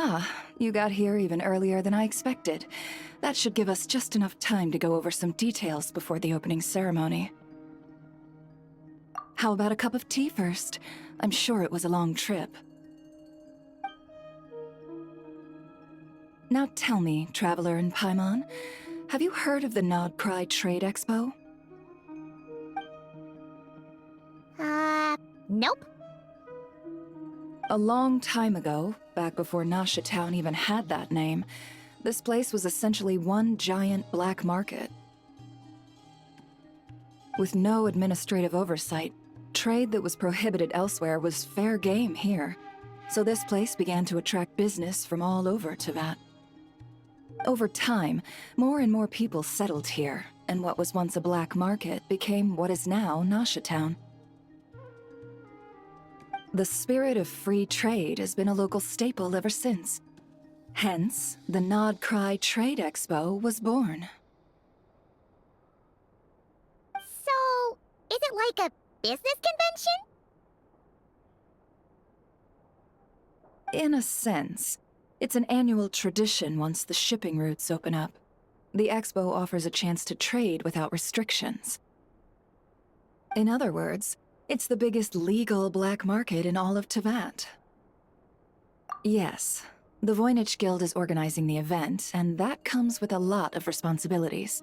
Ah, you got here even earlier than I expected. That should give us just enough time to go over some details before the opening ceremony. How about a cup of tea first? I'm sure it was a long trip. Now tell me, Traveler in Paimon, have you heard of the Nodcry Trade Expo? Nope. A long time ago, back before Nasha Town even had that name, this place was essentially one giant black market. With no administrative oversight, trade that was prohibited elsewhere was fair game here, so this place began to attract business from all over Teyvat. Over time, more and more people settled here, and what was once a black market became what is now Nasha Town. The spirit of free trade has been a local staple ever since. Hence, the Nodcry Trade Expo was born. So, is it like a business convention? In a sense, it's an annual tradition once the shipping routes open up. The expo offers a chance to trade without restrictions. In other words, it's the biggest legal black market in all of Teyvat. Yes, the Voynich Guild is organizing the event, and that comes with a lot of responsibilities.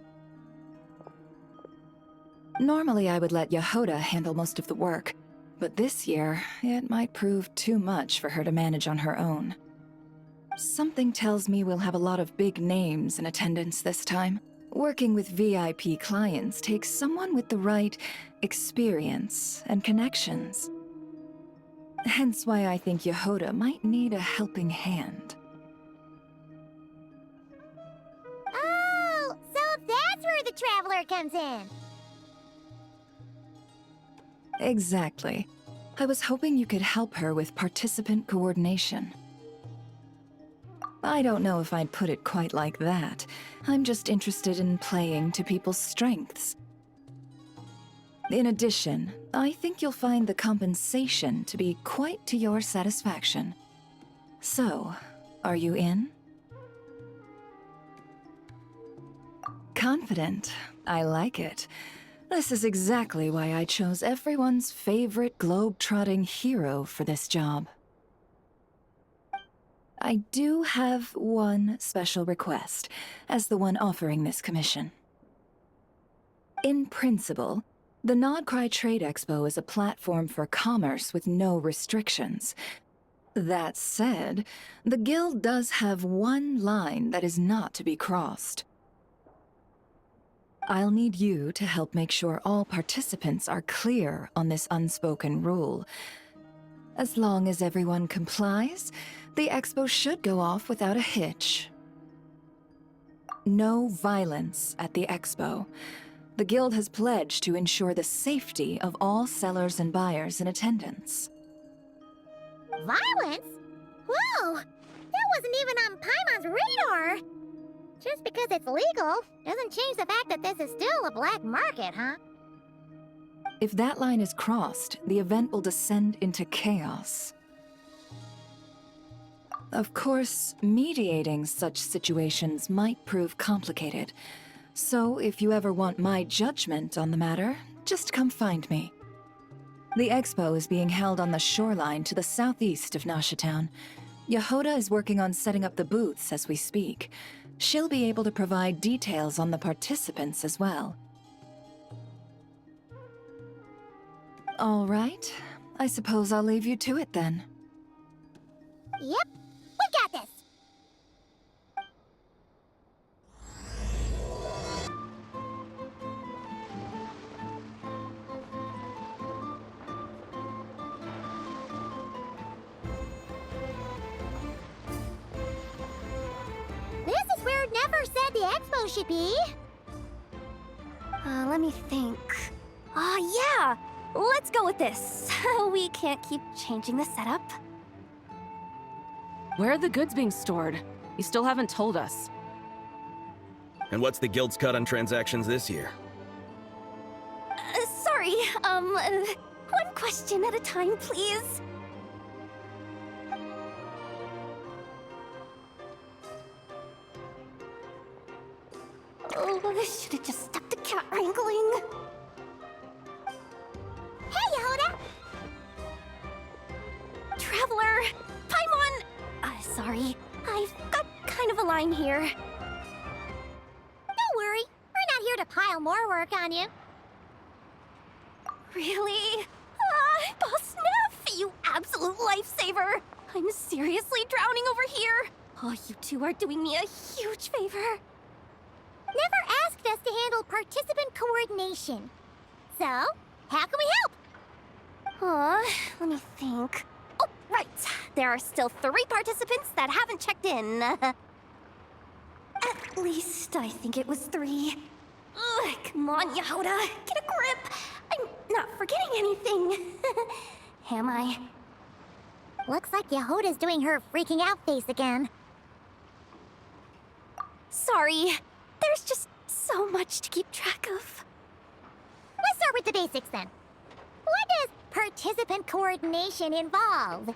Normally I would let Yehoda handle most of the work, but this year, it might prove too much for her to manage on her own. Something tells me we'll have a lot of big names in attendance this time. Working with VIP clients takes someone with the right experience and connections. Hence why I think Yehoda might need a helping hand. Oh, so that's where the Traveler comes in. Exactly. I was hoping you could help her with participant coordination. I don't know if I'd put it quite like that. I'm just interested in playing to people's strengths. In addition, I think you'll find the compensation to be quite to your satisfaction. So, are you in? Confident. I like it. This is exactly why I chose everyone's favorite globe-trotting hero for this job. I do have one special request, as the one offering this commission. In principle, the Nodcry Trade Expo is a platform for commerce with no restrictions. That said, the Guild does have one line that is not to be crossed. I'll need you to help make sure all participants are clear on this unspoken rule. As long as everyone complies, the expo should go off without a hitch. No violence at the expo. The Guild has pledged to ensure the safety of all sellers and buyers in attendance. Violence? Whoa! That wasn't even on Paimon's radar! Just because it's legal doesn't change the fact that this is still a black market, huh? If that line is crossed, the event will descend into chaos. Of course, mediating such situations might prove complicated. So if you ever want my judgment on the matter, just come find me. The expo is being held on the shoreline to the southeast of Nasha Town. Yehoda is working on setting up the booths as we speak. She'll be able to provide details on the participants as well. All right. I suppose I'll leave you to it then. Yep, we got this! This is where it never said the expo should be. Let me think. Yeah! Let's go with this. We can't keep changing the setup. Where are the goods being stored? You still haven't told us. And what's the Guild's cut on transactions this year? Sorry, one question at a time, please. line here. Don't worry, we're not here to pile more work on you. Really? Boss Neff, you absolute lifesaver! I'm seriously drowning over here. Oh, you two are doing me a huge favor. Never asked us to handle participant coordination. So, how can we help? Let me think. Oh, right. There are still 3 participants that haven't checked in. At least I think it was 3. Ugh, come on, Yehoda. Get a grip. I'm not forgetting anything. Am I? Looks like Yehoda's doing her freaking out face again. Sorry. There's just so much to keep track of. Let's start with the basics then. What does participant coordination involve?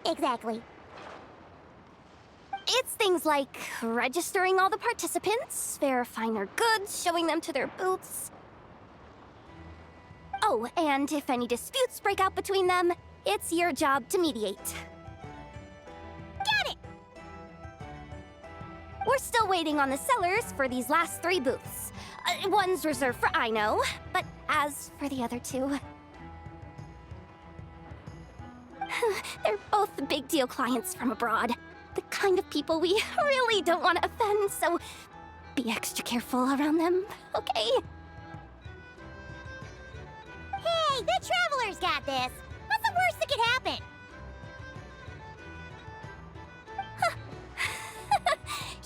Exactly. It's things like registering all the participants, verifying their goods, showing them to their booths. Oh, and if any disputes break out between them, it's your job to mediate. Got it! We're still waiting on the sellers for these last 3 booths. One's reserved for Aino, but as for the other 2... They're both big deal clients from abroad. The kind of people we really don't want to offend, so be extra careful around them, okay? Hey, the Travelers got this! What's the worst that could happen?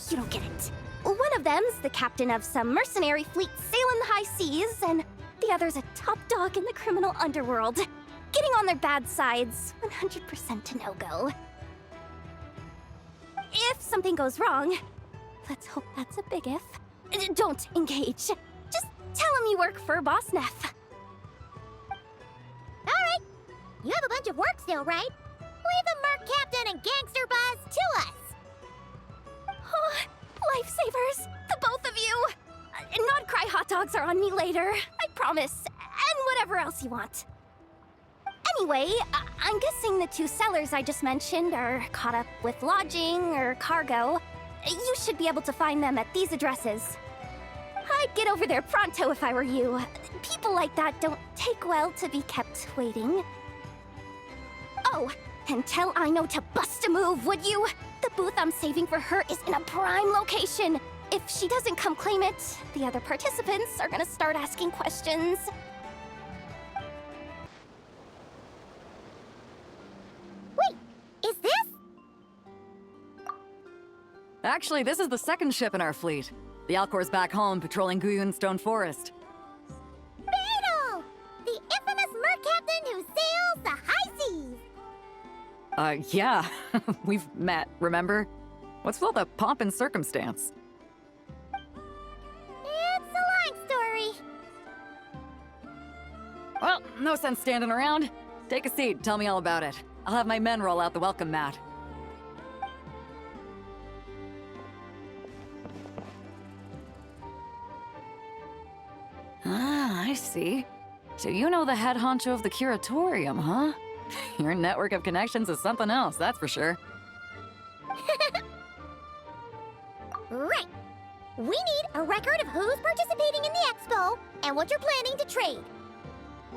You don't get it. One of them's the captain of some mercenary fleet sailing the high seas, and the other's a top dog in the criminal underworld. Getting on their bad sides, 100% a no-go. If something goes wrong, let's hope that's a big if, don't engage. Just tell him you work for Boss Neff. Alright, you have a bunch of work still, right? Leave the Merc Captain and Gangster Buzz to us! Oh, lifesavers, the both of you! Not cry hot dogs are on me later, I promise. And whatever else you want. Anyway, I'm guessing the 2 sellers I just mentioned are caught up with lodging or cargo. You should be able to find them at these addresses. I'd get over there pronto if I were you. People like that don't take well to be kept waiting. Oh, and tell Aino to bust a move, would you? The booth I'm saving for her is in a prime location. If she doesn't come claim it, the other participants are gonna start asking questions. Wait, is this? Actually, this is the 2nd ship in our fleet. The Alcor's back home patrolling Guyun Stone Forest. Beetle! The infamous Merc Captain who sails the high seas! Yeah. We've met, remember? What's with all the pomp and circumstance? It's a long story. Well, no sense standing around. Take a seat, tell me all about it. I'll have my men roll out the welcome mat. Ah, I see. So you know the head honcho of the curatorium, huh? Your network of connections is something else, that's for sure. Right. We need a record of who's participating in the expo and what you're planning to trade.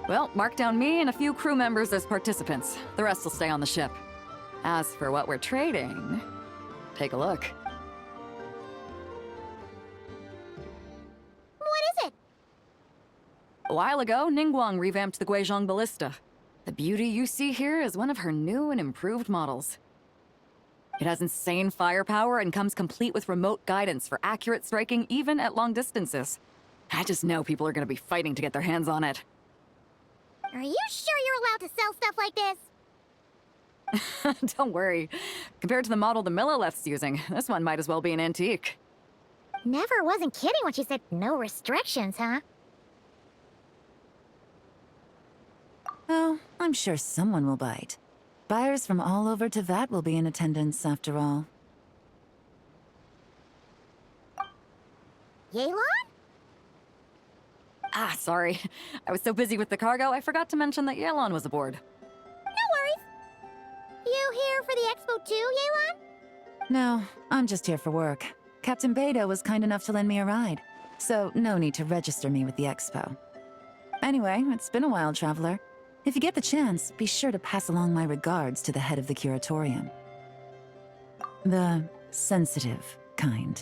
Well, mark down me and a few crew members as participants. The rest will stay on the ship. As for what we're trading, take a look. What is it? A while ago, Ningguang revamped the Guizhong Ballista. The beauty you see here is one of her new and improved models. It has insane firepower and comes complete with remote guidance for accurate striking even at long distances. I just know people are gonna be fighting to get their hands on it. Are you sure you're allowed to sell stuff like this? Don't worry. Compared to the model the Millileth's using, this one might as well be an antique. Never wasn't kidding when she said no restrictions, huh? Oh, I'm sure someone will bite. Buyers from all over Teyvat will be in attendance, after all. Yelan? Ah, sorry. I was so busy with the cargo, I forgot to mention that Yelan was aboard. No worries. You here for the expo too, Yelan? No, I'm just here for work. Captain Beta was kind enough to lend me a ride, so no need to register me with the expo. Anyway, it's been a while, Traveler. If you get the chance, be sure to pass along my regards to the head of the curatorium. The sensitive kind.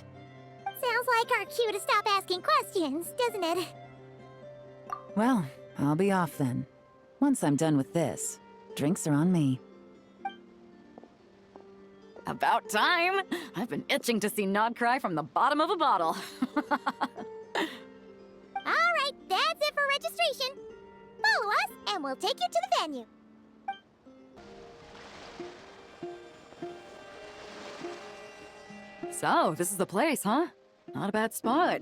Sounds like our cue to stop asking questions, doesn't it? Well, I'll be off then. Once I'm done with this, drinks are on me. About time! I've been itching to see Nod cry from the bottom of a bottle. Alright, that's it for registration. Follow us, and we'll take you to the venue. So, this is the place, huh? Not a bad spot.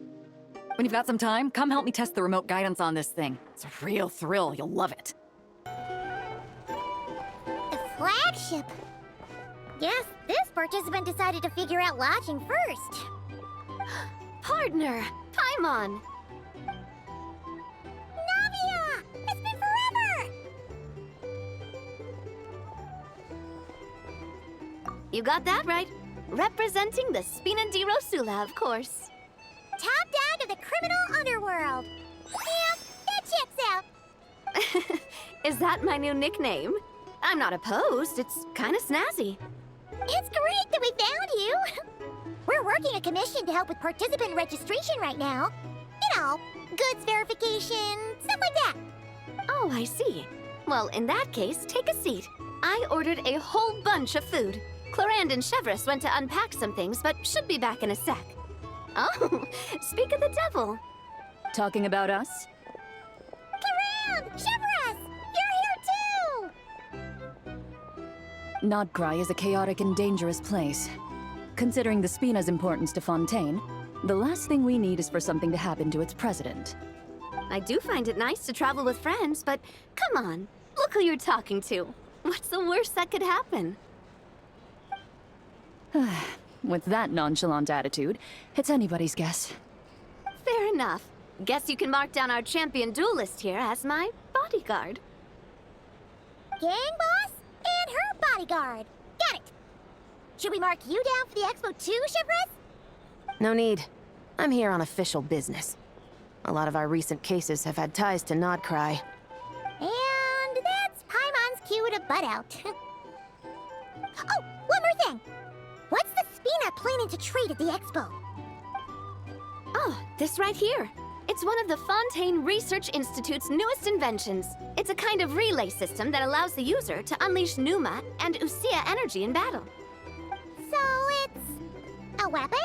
When you've got some time, come help me test the remote guidance on this thing. It's a real thrill, you'll love it. The flagship. Guess this participant decided to figure out lodging first. Partner, Paimon. Navia! It's been forever! You got that right. Representing the Spina di Rosula, of course. Top dog of the criminal underworld. Yeah, that checks out. Is that my new nickname? I'm not opposed, it's kinda snazzy. It's great that we found you. We're working a commission to help with participant registration right now. You know, goods verification, stuff like that. Oh, I see. Well, in that case, take a seat. I ordered a whole bunch of food. Clorand and Chevreuse went to unpack some things, but should be back in a sec. Oh, speak of the devil. Talking about us? Clorand! Chevreuse! You're here too! Nodcry is a chaotic and dangerous place. Considering the Spina's importance to Fontaine, the last thing we need is for something to happen to its president. I do find it nice to travel with friends, but come on, look who you're talking to. What's the worst that could happen? With that nonchalant attitude, it's anybody's guess. Fair enough. Guess you can mark down our champion duelist here as my bodyguard. Gang boss and her bodyguard. Got it. Should we mark you down for the expo too, Chevreuse? No need. I'm here on official business. A lot of our recent cases have had ties to Nodcry. And that's Paimon's cue to butt out. Oh, one more thing. What's the Spina planning to trade at the expo? Oh, this right here. It's one of the Fontaine Research Institute's newest inventions. It's a kind of relay system that allows the user to unleash Pneuma and Usia energy in battle. So it's a weapon?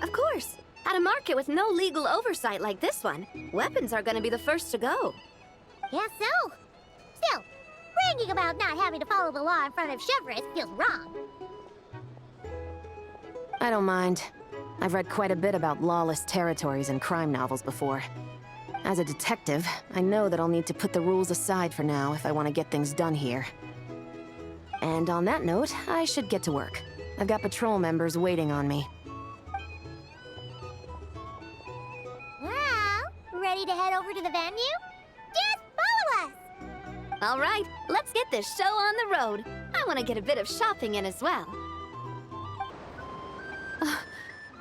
Of course. At a market with no legal oversight like this one, weapons are gonna be the first to go. Yeah, so. Still, bragging about not having to follow the law in front of Chevreuse feels wrong. I don't mind. I've read quite a bit about lawless territories and crime novels before. As a detective, I know that I'll need to put the rules aside for now if I want to get things done here. And on that note, I should get to work. I've got patrol members waiting on me. Well, ready to head over to the venue? Just follow us! All right, let's get this show on the road. I want to get a bit of shopping in as well.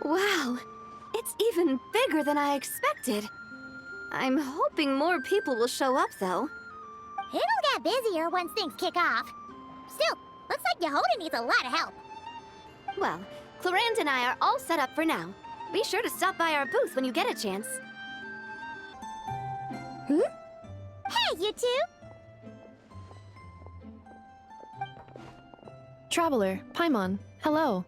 Wow, it's even bigger than I expected. I'm hoping more people will show up, though. It'll get busier once things kick off. Still, looks like Yehoda needs a lot of help. Well, Clorand and I are all set up for now. Be sure to stop by our booth when you get a chance. Hey, you two! Traveler, Paimon, hello.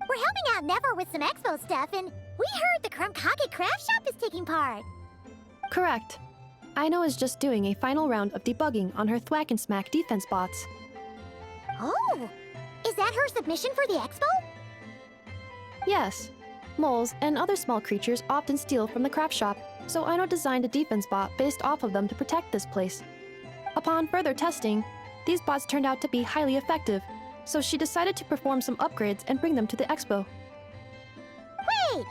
We're helping out Never with some expo stuff, and we heard the Krumkake craft shop is taking part. Correct. Aino is just doing a final round of debugging on her Thwack and Smack defense bots. Oh! Is that her submission for the expo? Yes. Moles and other small creatures often steal from the craft shop, so Aino designed a defense bot based off of them to protect this place. Upon further testing, these bots turned out to be highly effective, so she decided to perform some upgrades and bring them to the expo. Wait!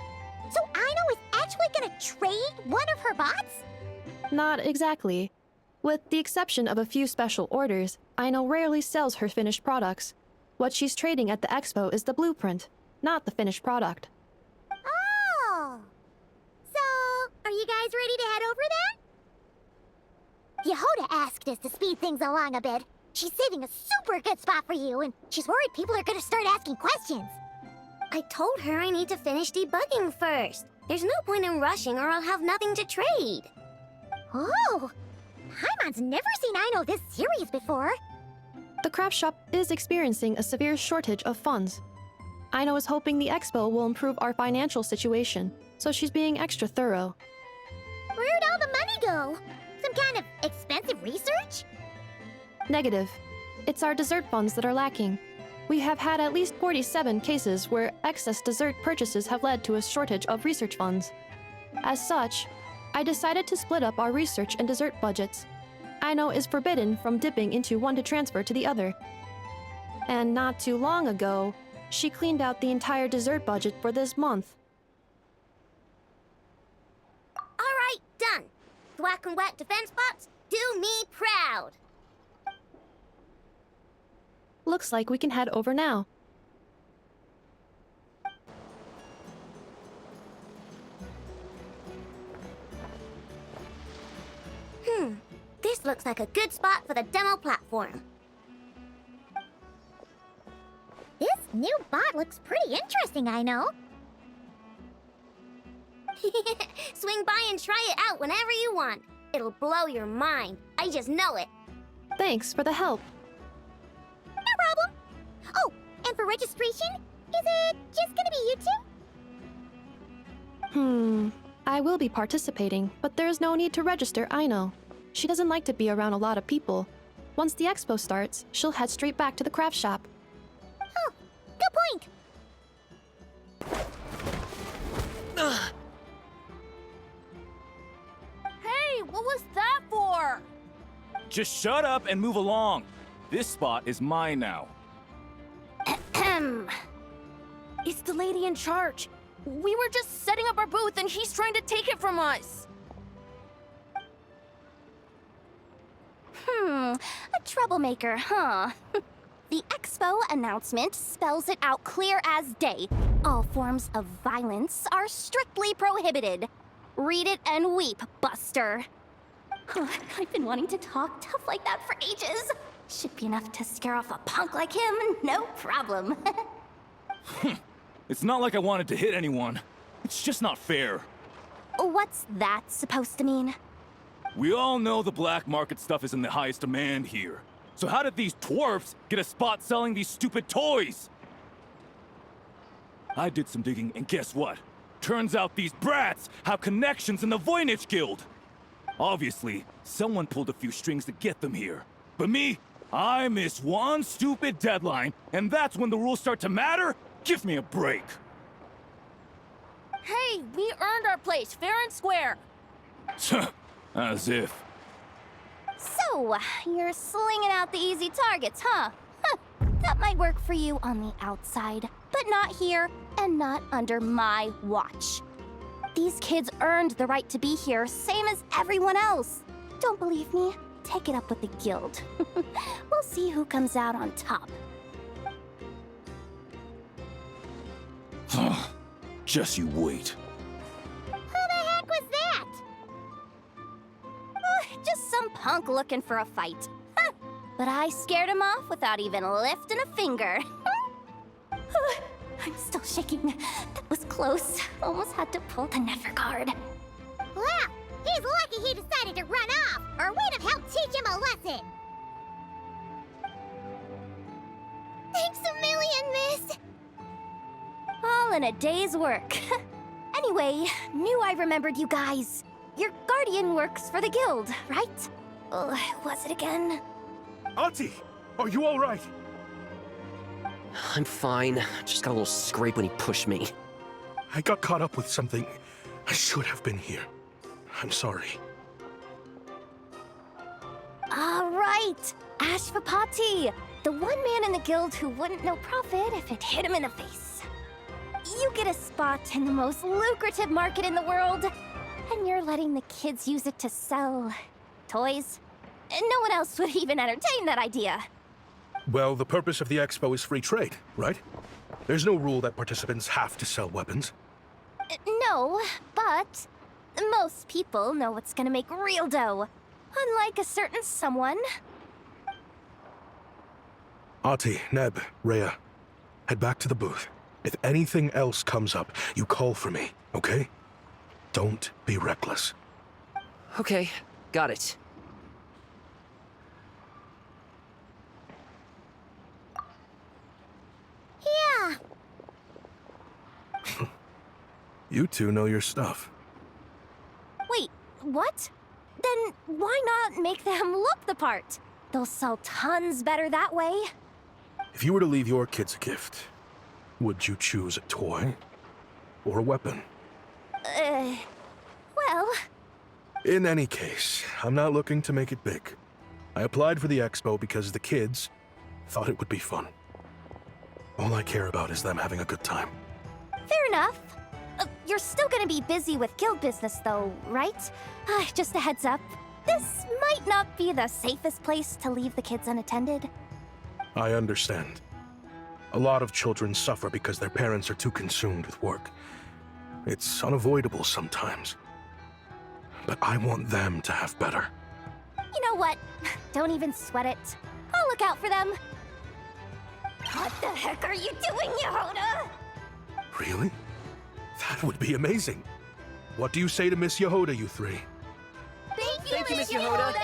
So Aino is actually gonna trade one of her bots? Not exactly. With the exception of a few special orders, Aino rarely sells her finished products. What she's trading at the expo is the blueprint, not the finished product. Oh! So, are you guys ready to head over then? Yehoda asked us to speed things along a bit. She's saving a super good spot for you, and she's worried people are gonna start asking questions. I told her I need to finish debugging first. There's no point in rushing or I'll have nothing to trade. Oh! Paimon's never seen Aino this serious before. The craft shop is experiencing a severe shortage of funds. Aino is hoping the expo will improve our financial situation, so she's being extra thorough. Where'd all the money go? Some kind of expensive research? Negative. It's our dessert funds that are lacking. We have had at least 47 cases where excess dessert purchases have led to a shortage of research funds. As such, I decided to split up our research and dessert budgets. Aino is forbidden from dipping into one to transfer to the other. And not too long ago, she cleaned out the entire dessert budget for this month. All right, done. Thwack and whack defense bots, do me proud. Looks like we can head over now. This looks like a good spot for the demo platform. This new bot looks pretty interesting, I know. Swing by and try it out whenever you want. It'll blow your mind. I just know it. Thanks for the help. No problem. Oh, and for registration, is it just gonna be you two? I will be participating, but there's no need to register, Aino. She doesn't like to be around a lot of people. Once the expo starts, she'll head straight back to the craft shop. Oh, good point. Hey, what was that for? Just shut up and move along. This spot is mine now. It's the lady in charge. We were just setting up our booth and she's trying to take it from us. A troublemaker, huh? The expo announcement spells it out clear as day. All forms of violence are strictly prohibited. Read it and weep, Buster. I've been wanting to talk tough like that for ages. Should be enough to scare off a punk like him, no problem. It's not like I wanted to hit anyone. It's just not fair. What's that supposed to mean? We all know the black market stuff is in the highest demand here. So how did these dwarfs get a spot selling these stupid toys? I did some digging, and guess what? Turns out these brats have connections in the Voynich Guild. Obviously, someone pulled a few strings to get them here. But me, I miss one stupid deadline, and that's when the rules start to matter? Give me a break. Hey, we earned our place, fair and square. As if. So, you're slinging out the easy targets, huh? That might work for you on the outside, but not here and not under my watch. These kids earned the right to be here, same as everyone else. Don't believe me? Take it up with the guild. We'll see who comes out on top. Just you wait. Who the heck was that? Just some punk looking for a fight. But I scared him off without even lifting a finger. I'm still shaking. That was close. Almost had to pull the Never guard. Well, he's lucky he decided to run off, or we'd have helped teach him a lesson. Thanks a million, miss. All in a day's work. Anyway, knew I remembered you guys. Your guardian works for the guild, right? Was it again? Auntie, are you all right? I'm fine. Just got a little scrape when he pushed me. I got caught up with something. I should have been here. I'm sorry. All right, Ashvapati, the one man in the guild who wouldn't know profit if it hit him in the face. You get a spot in the most lucrative market in the world, and you're letting the kids use it to sell toys. No one else would even entertain that idea. Well, the purpose of the expo is free trade, right? There's no rule that participants have to sell weapons. No, but most people know what's gonna make real dough. Unlike a certain someone. Ati, Neb, Rhea, head back to the booth. If anything else comes up, you call for me, okay? Don't be reckless. Okay, got it. Yeah. You two know your stuff. Wait, what? Then why not make them look the part? They'll sell tons better that way. If you were to leave your kids a gift, would you choose a toy or a weapon? Well... In any case, I'm not looking to make it big. I applied for the expo because the kids thought it would be fun. All I care about is them having a good time. Fair enough. You're still gonna be busy with guild business though, right? Just a heads up. This might not be the safest place to leave the kids unattended. I understand. A lot of children suffer because their parents are too consumed with work. It's unavoidable sometimes. But I want them to have better. You know what? Don't even sweat it. I'll look out for them. What the heck are you doing, Yehoda? Really? That would be amazing. What do you say to Miss Yehoda, you three? Thank you, Miss Yehoda.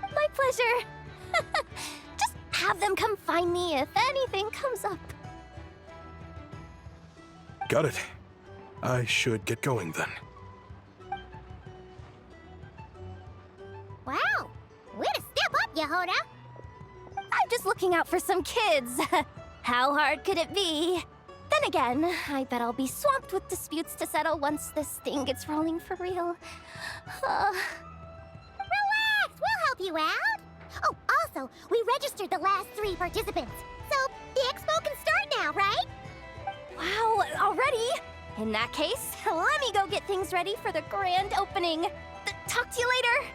My pleasure. Just have them come find me if anything comes up. Got it. I should get going then. Wow. Way to step up, Yehoda. I'm just looking out for some kids. How hard could it be? Then again, I bet I'll be swamped with disputes to settle once this thing gets rolling for real. Relax, we'll help you out. Oh, also, we registered the last 3 participants. So, the expo can start now, right? Wow, already? In that case, let me go get things ready for the grand opening. Talk to you later.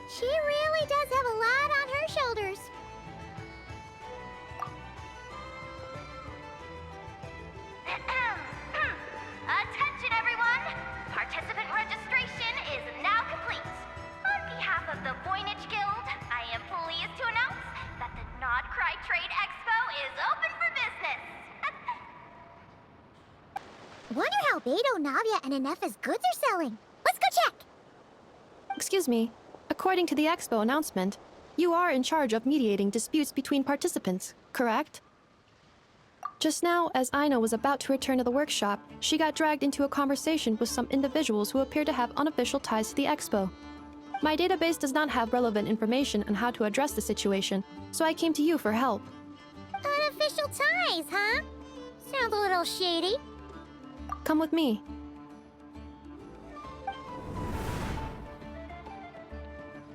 She really does have a lot on her shoulders. Attention, everyone! Participant registration is now complete. On behalf of the Voynich Guild, I am pleased to announce that the Nodcry Trade Expo is open for business. Wonder how Beto, Navia, and Inef's goods are selling. Let's go check! Excuse me. According to the expo announcement, you are in charge of mediating disputes between participants, correct? Just now, as Aino was about to return to the workshop, she got dragged into a conversation with some individuals who appear to have unofficial ties to the expo. My database does not have relevant information on how to address the situation, so I came to you for help. Unofficial ties, huh? Sounds a little shady. Come with me.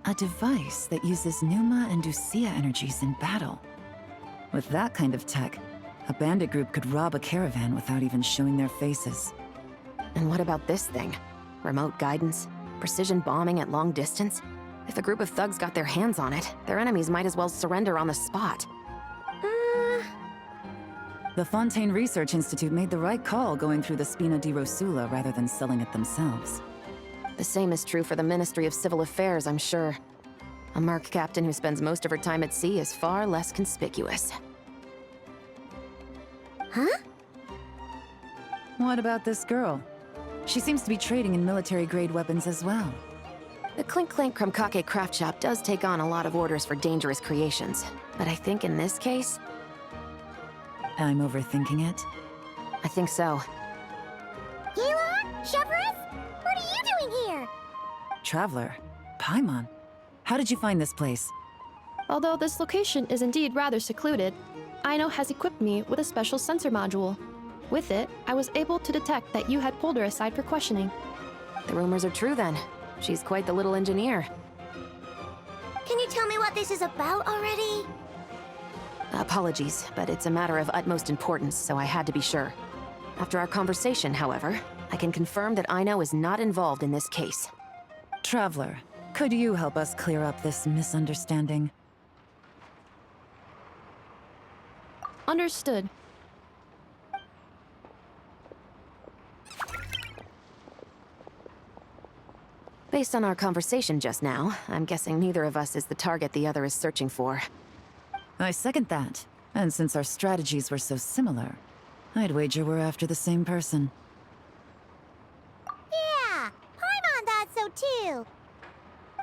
A device that uses Pneuma and Ducia energies in battle. With that kind of tech, a bandit group could rob a caravan without even showing their faces. And what about this thing? Remote guidance? Precision bombing at long distance? If a group of thugs got their hands on it, their enemies might as well surrender on the spot. The Fontaine Research Institute made the right call going through the Spina di Rosula rather than selling it themselves. The same is true for the Ministry of Civil Affairs, I'm sure. A merc captain who spends most of her time at sea is far less conspicuous. Huh? What about this girl? She seems to be trading in military-grade weapons as well. The Clink Clank Krumkake craft shop does take on a lot of orders for dangerous creations, but I think in this case... I'm overthinking it? I think so. Yelan? Chevron? What are you doing here? Traveler? Paimon? How did you find this place? Although this location is indeed rather secluded, Aino has equipped me with a special sensor module. With it, I was able to detect that you had pulled her aside for questioning. The rumors are true then. She's quite the little engineer. Can you tell me what this is about already? Apologies, but it's a matter of utmost importance, so I had to be sure. After our conversation, however, I can confirm that Aino is not involved in this case. Traveler, could you help us clear up this misunderstanding? Understood. Based on our conversation just now, I'm guessing neither of us is the target the other is searching for. I second that. And since our strategies were so similar, I'd wager we're after the same person. Yeah, Paimon thought so too.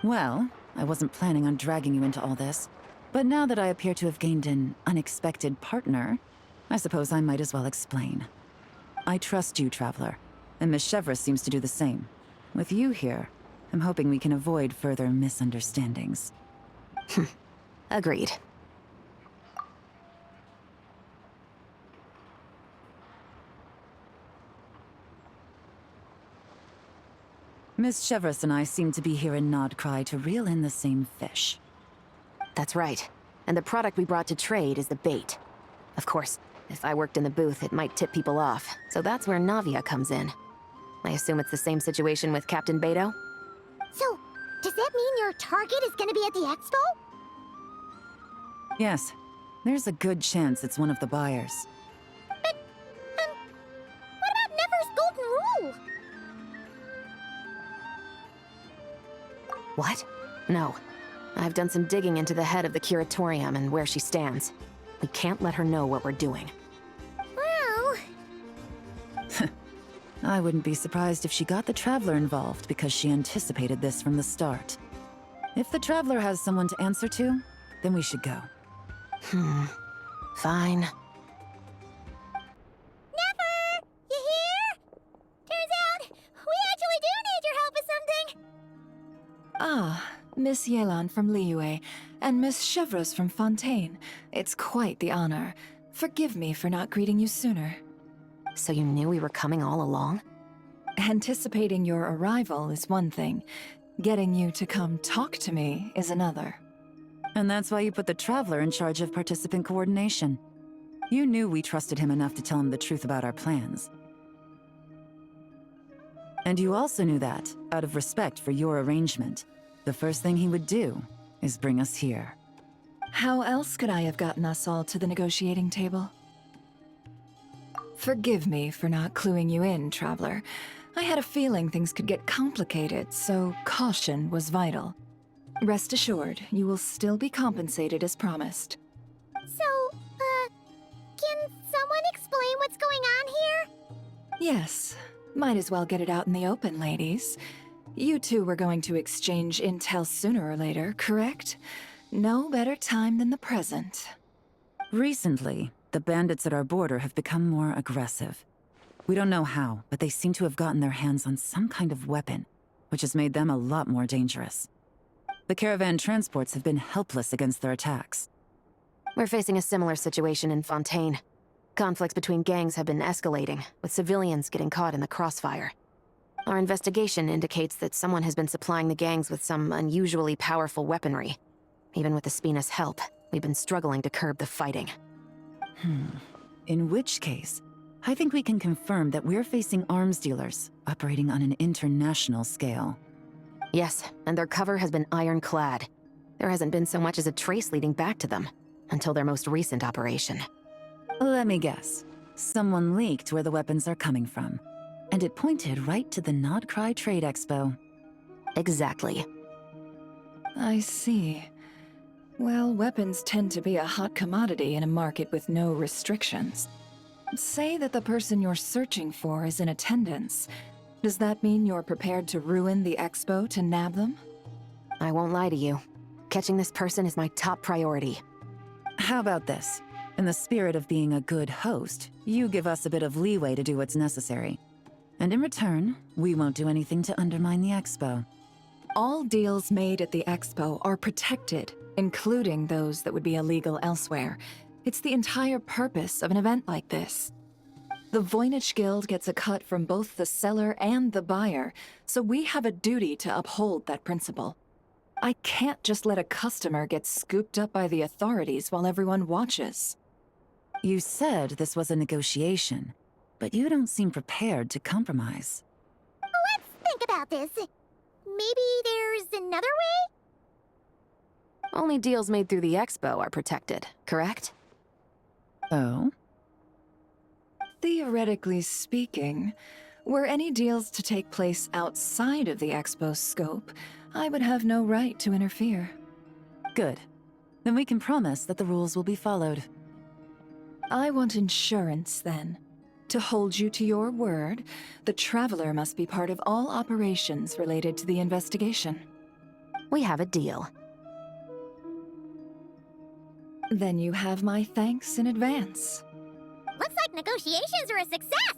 Well, I wasn't planning on dragging you into all this, but now that I appear to have gained an unexpected partner, I suppose I might as well explain. I trust you, Traveler, and Miss Chevreuse seems to do the same. With you here, I'm hoping we can avoid further misunderstandings. Agreed. Miss Chevreuse and I seem to be here in Nodcry to reel in the same fish. That's right. And the product we brought to trade is the bait. Of course, if I worked in the booth, it might tip people off, so that's where Navia comes in. I assume it's the same situation with Captain Beto? So, does that mean your target is gonna be at the expo? Yes, there's a good chance it's one of the buyers. But, what about Never's golden rule? What? No. I've done some digging into the head of the Curatorium and where she stands. We can't let her know what we're doing. Well... I wouldn't be surprised if she got the Traveler involved because she anticipated this from the start. If the Traveler has someone to answer to, then we should go. Fine. Never! You here? Turns out, we actually do need your help with something! Ah, Miss Yelan from Liyue, and Miss Chevreuse from Fontaine. It's quite the honor. Forgive me for not greeting you sooner. So you knew we were coming all along? Anticipating your arrival is one thing. Getting you to come talk to me is another. And that's why you put the Traveler in charge of participant coordination. You knew we trusted him enough to tell him the truth about our plans. And you also knew that, out of respect for your arrangement, the first thing he would do is bring us here. How else could I have gotten us all to the negotiating table? Forgive me for not cluing you in, Traveler. I had a feeling things could get complicated, so caution was vital. Rest assured, you will still be compensated as promised. So, can someone explain what's going on here? Yes. Might as well get it out in the open, ladies. You two were going to exchange intel sooner or later, correct? No better time than the present. Recently, the bandits at our border have become more aggressive. We don't know how, but they seem to have gotten their hands on some kind of weapon, which has made them a lot more dangerous. The caravan transports have been helpless against their attacks. We're facing a similar situation in Fontaine. Conflicts between gangs have been escalating, with civilians getting caught in the crossfire. Our investigation indicates that someone has been supplying the gangs with some unusually powerful weaponry. Even with the Spina's help, we've been struggling to curb the fighting. In which case, I think we can confirm that we're facing arms dealers operating on an international scale. Yes, and their cover has been ironclad. There hasn't been so much as a trace leading back to them, until their most recent operation. Let me guess. Someone leaked where the weapons are coming from, and it pointed right to the Nodcry Trade Expo. Exactly. I see. Well, weapons tend to be a hot commodity in a market with no restrictions. Say that the person you're searching for is in attendance. Does that mean you're prepared to ruin the expo to nab them? I won't lie to you. Catching this person is my top priority. How about this? In the spirit of being a good host, you give us a bit of leeway to do what's necessary. And in return, we won't do anything to undermine the expo. All deals made at the expo are protected, including those that would be illegal elsewhere. It's the entire purpose of an event like this. The Voynich Guild gets a cut from both the seller and the buyer, so we have a duty to uphold that principle. I can't just let a customer get scooped up by the authorities while everyone watches. You said this was a negotiation, but you don't seem prepared to compromise. Let's think about this. Maybe there's another way? Only deals made through the expo are protected, correct? Oh? Theoretically speaking, were any deals to take place outside of the Expo's scope, I would have no right to interfere. Good. Then we can promise that the rules will be followed. I want insurance, then. To hold you to your word, the Traveler must be part of all operations related to the investigation. We have a deal. Then you have my thanks in advance. Looks like negotiations are a success!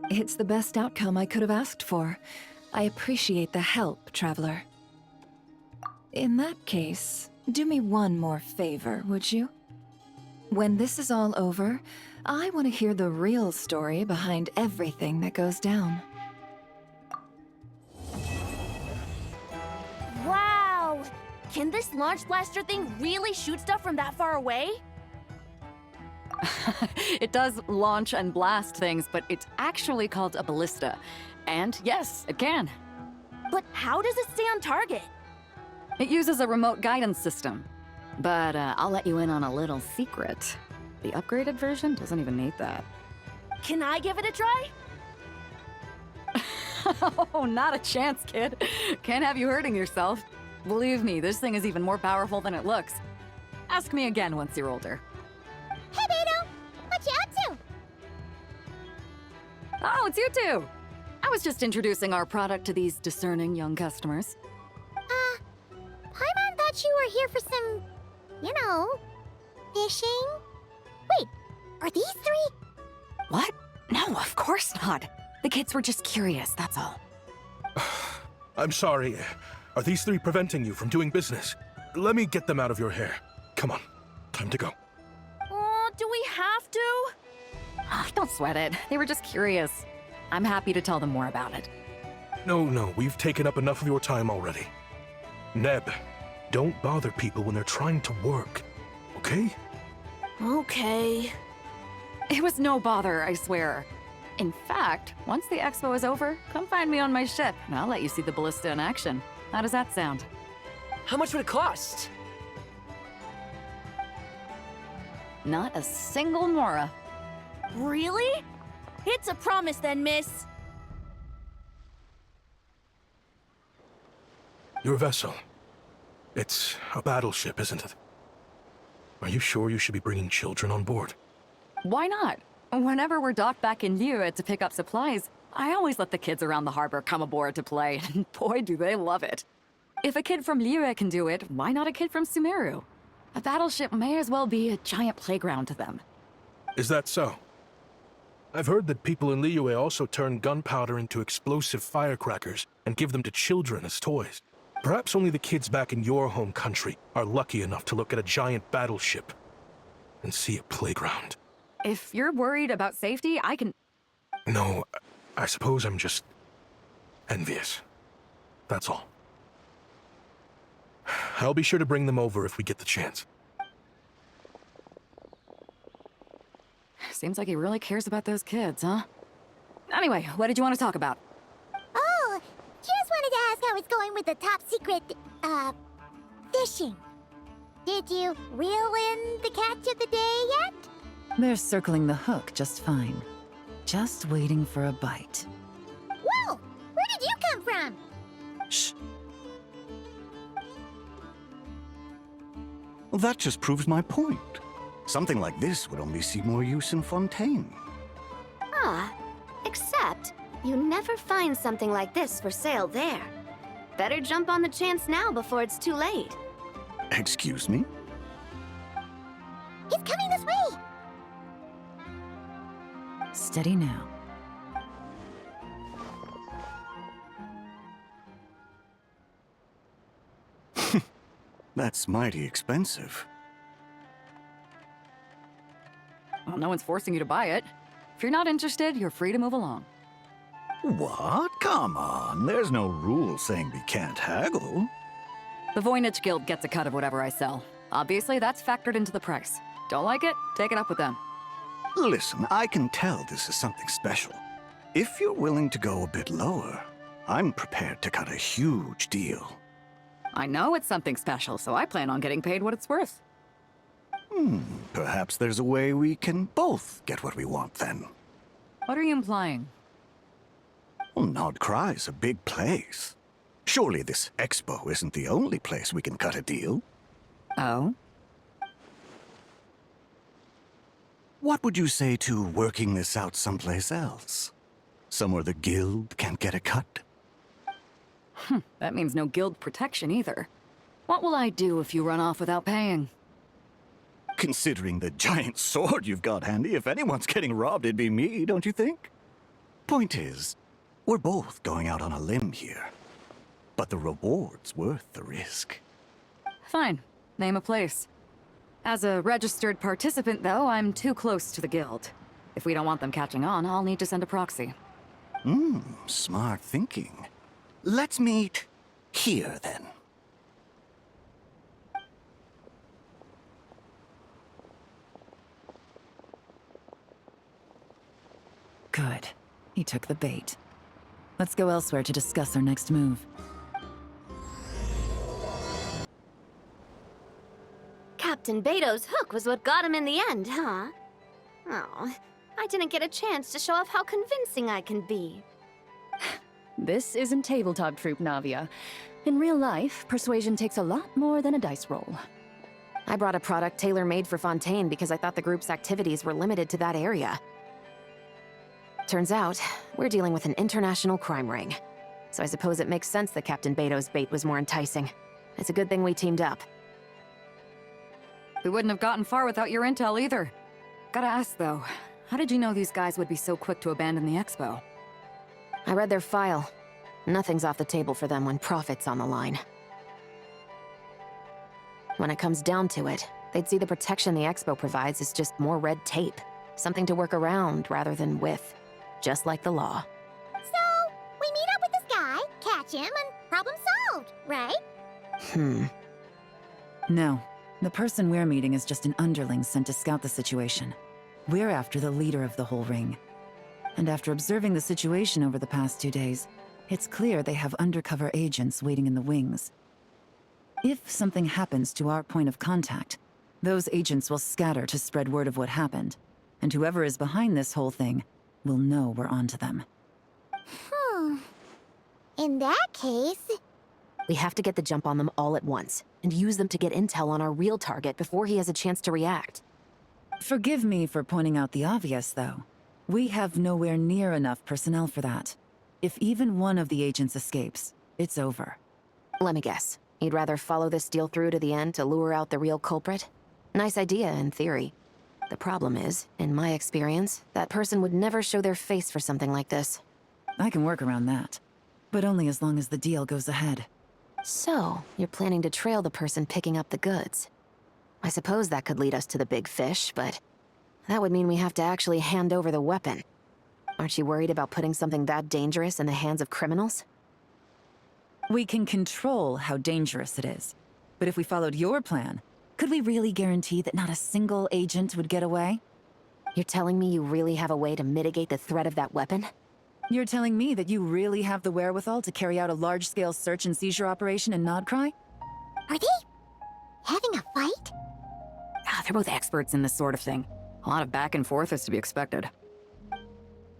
It's the best outcome I could have asked for. I appreciate the help, Traveler. In that case, do me one more favor, would you? When this is all over, I want to hear the real story behind everything that goes down. Wow! Can this launch blaster thing really shoot stuff from that far away? It does launch and blast things, but it's actually called a ballista. And yes, it can. But how does it stay on target? It uses a remote guidance system. But I'll let you in on a little secret. The upgraded version doesn't even need that. Can I give it a try? Oh, not a chance, kid. Can't have you hurting yourself. Believe me, this thing is even more powerful than it looks. Ask me again once you're older. Hey, Beto! What you up to? Oh, it's you two! I was just introducing our product to these discerning young customers. Paimon thought you were here for some, you know, fishing? Wait, are these three? What? No, of course not. The kids were just curious, that's all. I'm sorry. Are these three preventing you from doing business? Let me get them out of your hair. Come on, time to go. Oh, do we have to? Oh, don't sweat it. They were just curious. I'm happy to tell them more about it. No, we've taken up enough of your time already. Neb, don't bother people when they're trying to work, okay? Okay. It was no bother, I swear. In fact, once the expo is over, come find me on my ship, and I'll let you see the ballista in action. How does that sound? How much would it cost? Not a single mora. Really? It's a promise then, miss. Your vessel. It's a battleship, isn't it? Are you sure you should be bringing children on board? Why not? Whenever we're docked back in Liyue to pick up supplies, I always let the kids around the harbor come aboard to play, and boy do they love it. If a kid from Liyue can do it, why not a kid from Sumeru? A battleship may as well be a giant playground to them. Is that so? I've heard that people in Liyue also turn gunpowder into explosive firecrackers and give them to children as toys. Perhaps only the kids back in your home country are lucky enough to look at a giant battleship and see a playground. If you're worried about safety, I can... No, I suppose I'm just envious. That's all. I'll be sure to bring them over if we get the chance. Seems like he really cares about those kids, huh? Anyway, what did you want to talk about? Oh, just wanted to ask how it's going with the top secret, fishing. Did you reel in the catch of the day yet? They're circling the hook just fine. Just waiting for a bite. Whoa! Where did you come from? Shh. Well, that just proves my point. Something like this would only see more use in Fontaine. Ah, except you never find something like this for sale there. Better jump on the chance now before it's too late. Excuse me? He's coming this way! Steady now. That's mighty expensive. Well, no one's forcing you to buy it. If you're not interested, you're free to move along. What? Come on, there's no rule saying we can't haggle. The Voynich Guild gets a cut of whatever I sell. Obviously, that's factored into the price. Don't like it? Take it up with them. Listen, I can tell this is something special. If you're willing to go a bit lower, I'm prepared to cut a huge deal. I know it's something special, so I plan on getting paid what it's worth. Perhaps there's a way we can both get what we want then. What are you implying? Well, Nod Cry's a big place. Surely this expo isn't the only place we can cut a deal. Oh? What would you say to working this out someplace else? Somewhere the guild can't get a cut? That means no guild protection either. What will I do if you run off without paying? Considering the giant sword you've got handy, if anyone's getting robbed, it'd be me, don't you think? Point is, we're both going out on a limb here. But the reward's worth the risk. Fine. Name a place. As a registered participant, though, I'm too close to the guild. If we don't want them catching on, I'll need to send a proxy. Smart thinking. Let's meet here, then. Good. He took the bait. Let's go elsewhere to discuss our next move. Captain Beto's hook was what got him in the end, huh? Oh, I didn't get a chance to show off how convincing I can be. This isn't tabletop troop, Navia. In real life, persuasion takes a lot more than a dice roll. I brought a product tailor-made for Fontaine because I thought the group's activities were limited to that area. Turns out, we're dealing with an international crime ring. So I suppose it makes sense that Captain Beto's bait was more enticing. It's a good thing we teamed up. We wouldn't have gotten far without your intel either. Gotta ask, though, how did you know these guys would be so quick to abandon the expo? I read their file. Nothing's off the table for them when profit's on the line. When it comes down to it, they'd see the protection the expo provides as just more red tape. Something to work around rather than with. Just like the law. So, we meet up with this guy, catch him, and problem solved, right? No. The person we're meeting is just an underling sent to scout the situation. We're after the leader of the whole ring. And after observing the situation over the past 2 days, it's clear they have undercover agents waiting in the wings. If something happens to our point of contact, those agents will scatter to spread word of what happened. And whoever is behind this whole thing will know we're onto them. In that case... We have to get the jump on them all at once, and use them to get intel on our real target before he has a chance to react. Forgive me for pointing out the obvious, though. We have nowhere near enough personnel for that. If even one of the agents escapes, it's over. Let me guess. You'd rather follow this deal through to the end to lure out the real culprit? Nice idea, in theory. The problem is, in my experience, that person would never show their face for something like this. I can work around that. But only as long as the deal goes ahead. So, you're planning to trail the person picking up the goods. I suppose that could lead us to the big fish, but that would mean we have to actually hand over the weapon. Aren't you worried about putting something that dangerous in the hands of criminals? We can control how dangerous it is. But if we followed your plan, could we really guarantee that not a single agent would get away? You're telling me you really have a way to mitigate the threat of that weapon? You're telling me that you really have the wherewithal to carry out a large-scale search and seizure operation in Nodcry? Are they having a fight? They're both experts in this sort of thing. A lot of back and forth is to be expected.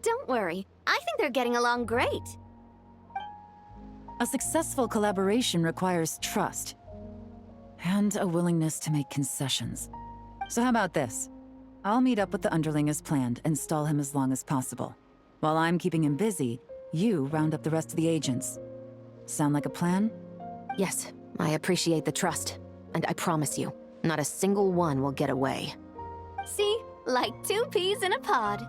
Don't worry. I think they're getting along great. A successful collaboration requires trust. And a willingness to make concessions. So how about this? I'll meet up with the underling as planned and stall him as long as possible. While I'm keeping him busy, you round up the rest of the agents. Sound like a plan? Yes, I appreciate the trust. And I promise you, not a single one will get away. See? Like 2 peas in a pod.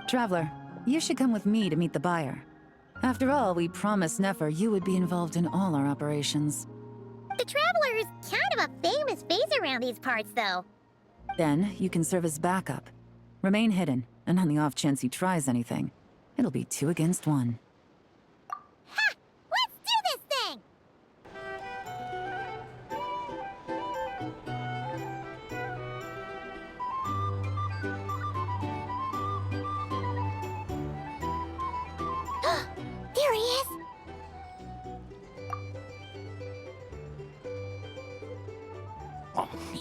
Traveler, you should come with me to meet the buyer. After all, we promised Nefer you would be involved in all our operations. The Traveler is kind of a famous face around these parts, though. Then, you can serve as backup. Remain hidden, and on the off chance he tries anything, it'll be 2 against 1. Ha! Let's do this thing! There he is!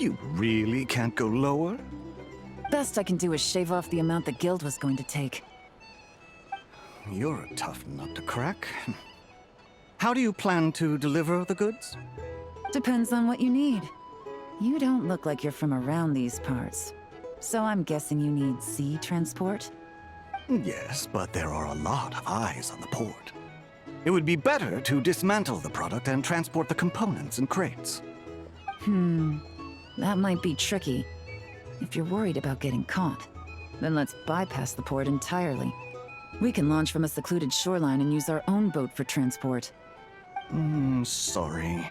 You really can't go lower? Best I can do is shave off the amount the guild was going to take. You're a tough nut to crack. How do you plan to deliver the goods? Depends on what you need. You don't look like you're from around these parts. So I'm guessing you need sea transport? Yes, but there are a lot of eyes on the port. It would be better to dismantle the product and transport the components in crates. That might be tricky. If you're worried about getting caught, then let's bypass the port entirely. We can launch from a secluded shoreline and use our own boat for transport. Sorry.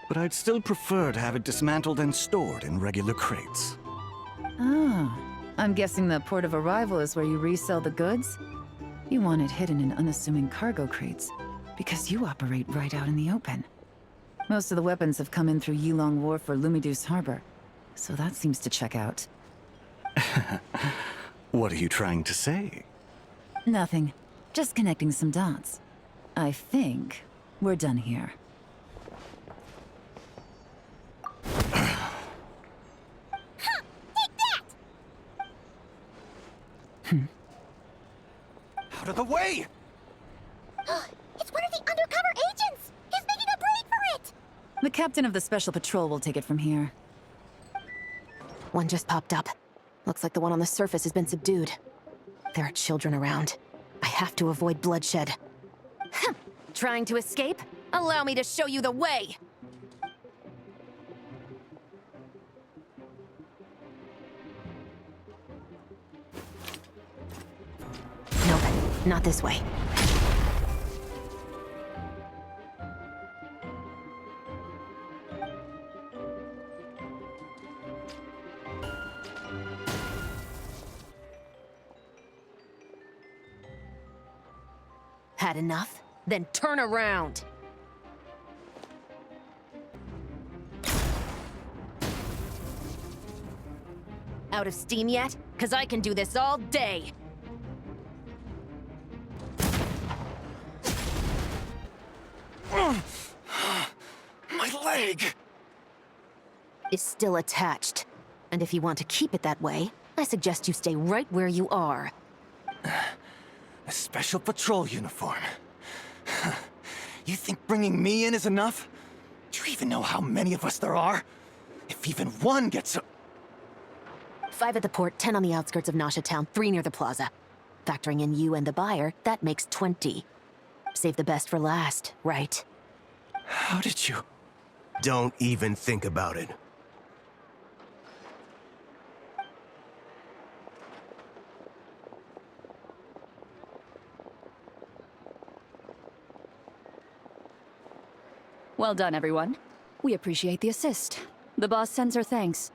But I'd still prefer to have it dismantled and stored in regular crates. Ah, I'm guessing the port of arrival is where you resell the goods? You want it hidden in unassuming cargo crates, because you operate right out in the open. Most of the weapons have come in through Yilong Wharf or Lumidus Harbor, so that seems to check out. What are you trying to say? Nothing. Just connecting some dots. I think we're done here. Out of the way! It's one of the undercover agents! He's making a break for it! The captain of the Special Patrol will take it from here. One just popped up. Looks like the one on the surface has been subdued. There are children around. I have to avoid bloodshed. Trying to escape? Allow me to show you the way! Nope, not this way. Had enough? Then turn around! Out of steam yet? 'Cause I can do this all day! My leg! Is still attached. And if you want to keep it that way, I suggest you stay right where you are. A special patrol uniform. You think bringing me in is enough? Do you even know how many of us there are? If even one gets a... 5 at the port, 10 on the outskirts of Nasha Town, 3 near the plaza. Factoring in you and the buyer, that makes 20. Save the best for last, right? How did you... Don't even think about it. Well done, everyone. We appreciate the assist. The boss sends her thanks.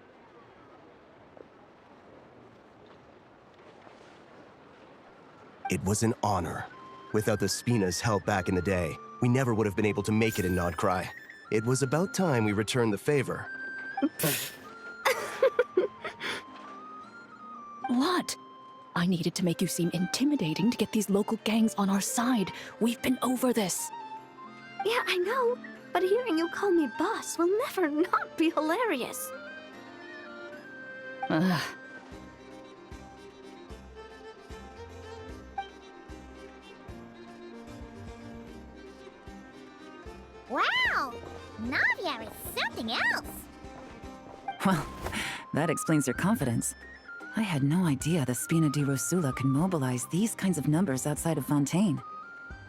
It was an honor. Without the Spina's help back in the day, we never would have been able to make it in Nodcry. It was about time we returned the favor. What? I needed to make you seem intimidating to get these local gangs on our side. We've been over this. Yeah, I know. But hearing you call me boss will never not be hilarious. Ugh. Wow! Navia is something else! Well, that explains your confidence. I had no idea the Spina di Rosula could mobilize these kinds of numbers outside of Fontaine.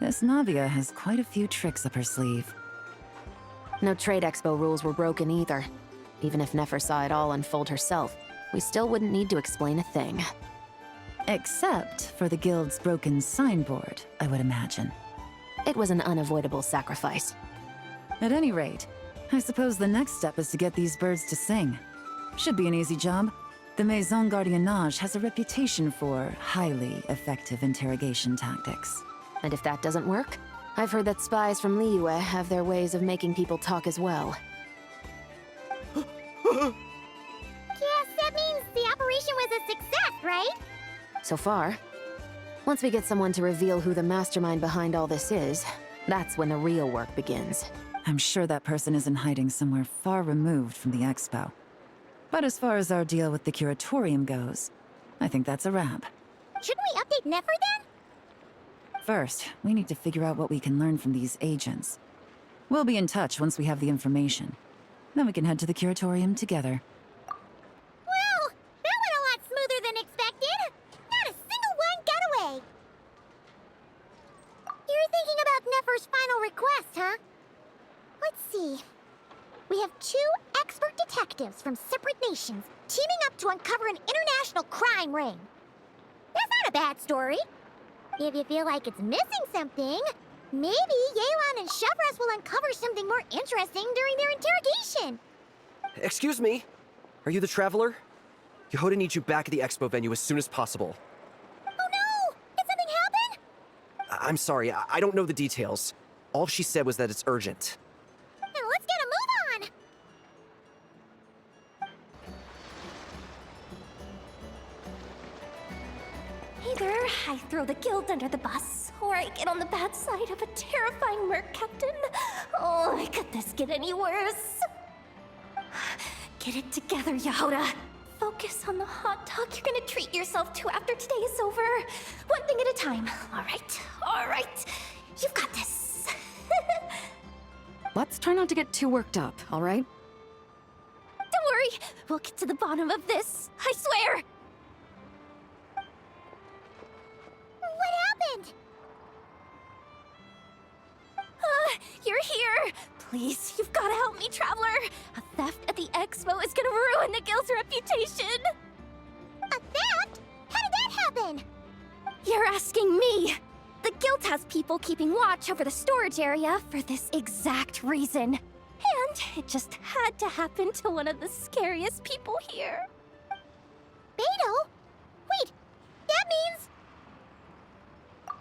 This Navia has quite a few tricks up her sleeve. No trade expo rules were broken either. Even if Nefer saw it all unfold herself, we still wouldn't need to explain a thing. Except for the guild's broken signboard, I would imagine. It was an unavoidable sacrifice. At any rate, I suppose the next step is to get these birds to sing. Should be an easy job. The Maison Gardiennage has a reputation for highly effective interrogation tactics. And if that doesn't work, I've heard that spies from Liyue have their ways of making people talk as well. Guess that means the operation was a success, right? So far. Once we get someone to reveal who the mastermind behind all this is, that's when the real work begins. I'm sure that person is in hiding somewhere far removed from the expo. But as far as our deal with the curatorium goes, I think that's a wrap. Shouldn't we update Nefer then? First, we need to figure out what we can learn from these agents. We'll be in touch once we have the information. Then we can head to the curatorium together. Well, that went a lot smoother than expected. Not a single one got away. You're thinking about Nefer's final request, huh? Let's see. We have 2 expert detectives from separate nations teaming up to uncover an international crime ring. That's not a bad story. If you feel like it's missing something, maybe Yelan and Chevras will uncover something more interesting during their interrogation. Excuse me? Are you the Traveler? Yehoda needs you back at the expo venue as soon as possible. Oh no! Did something happen? I'm sorry, I don't know the details. All she said was that it's urgent. Then let's get a move on! Either I throw the guild under the bus, or I get on the bad side of a terrifying merc captain. Oh, could this get any worse? Get it together, Yehoda. Focus on the hot dog you're gonna treat yourself to after today is over. One thing at a time. All right. You've got this. Let's try not to get too worked up, all right? Don't worry, we'll get to the bottom of this. I swear. What happened? You're here! Please, you've gotta help me, Traveler! A theft at the expo is gonna ruin the guild's reputation! A theft? How did that happen? You're asking me! The guild has people keeping watch over the storage area for this exact reason. And it just had to happen to one of the scariest people here. Beto? Wait, that means...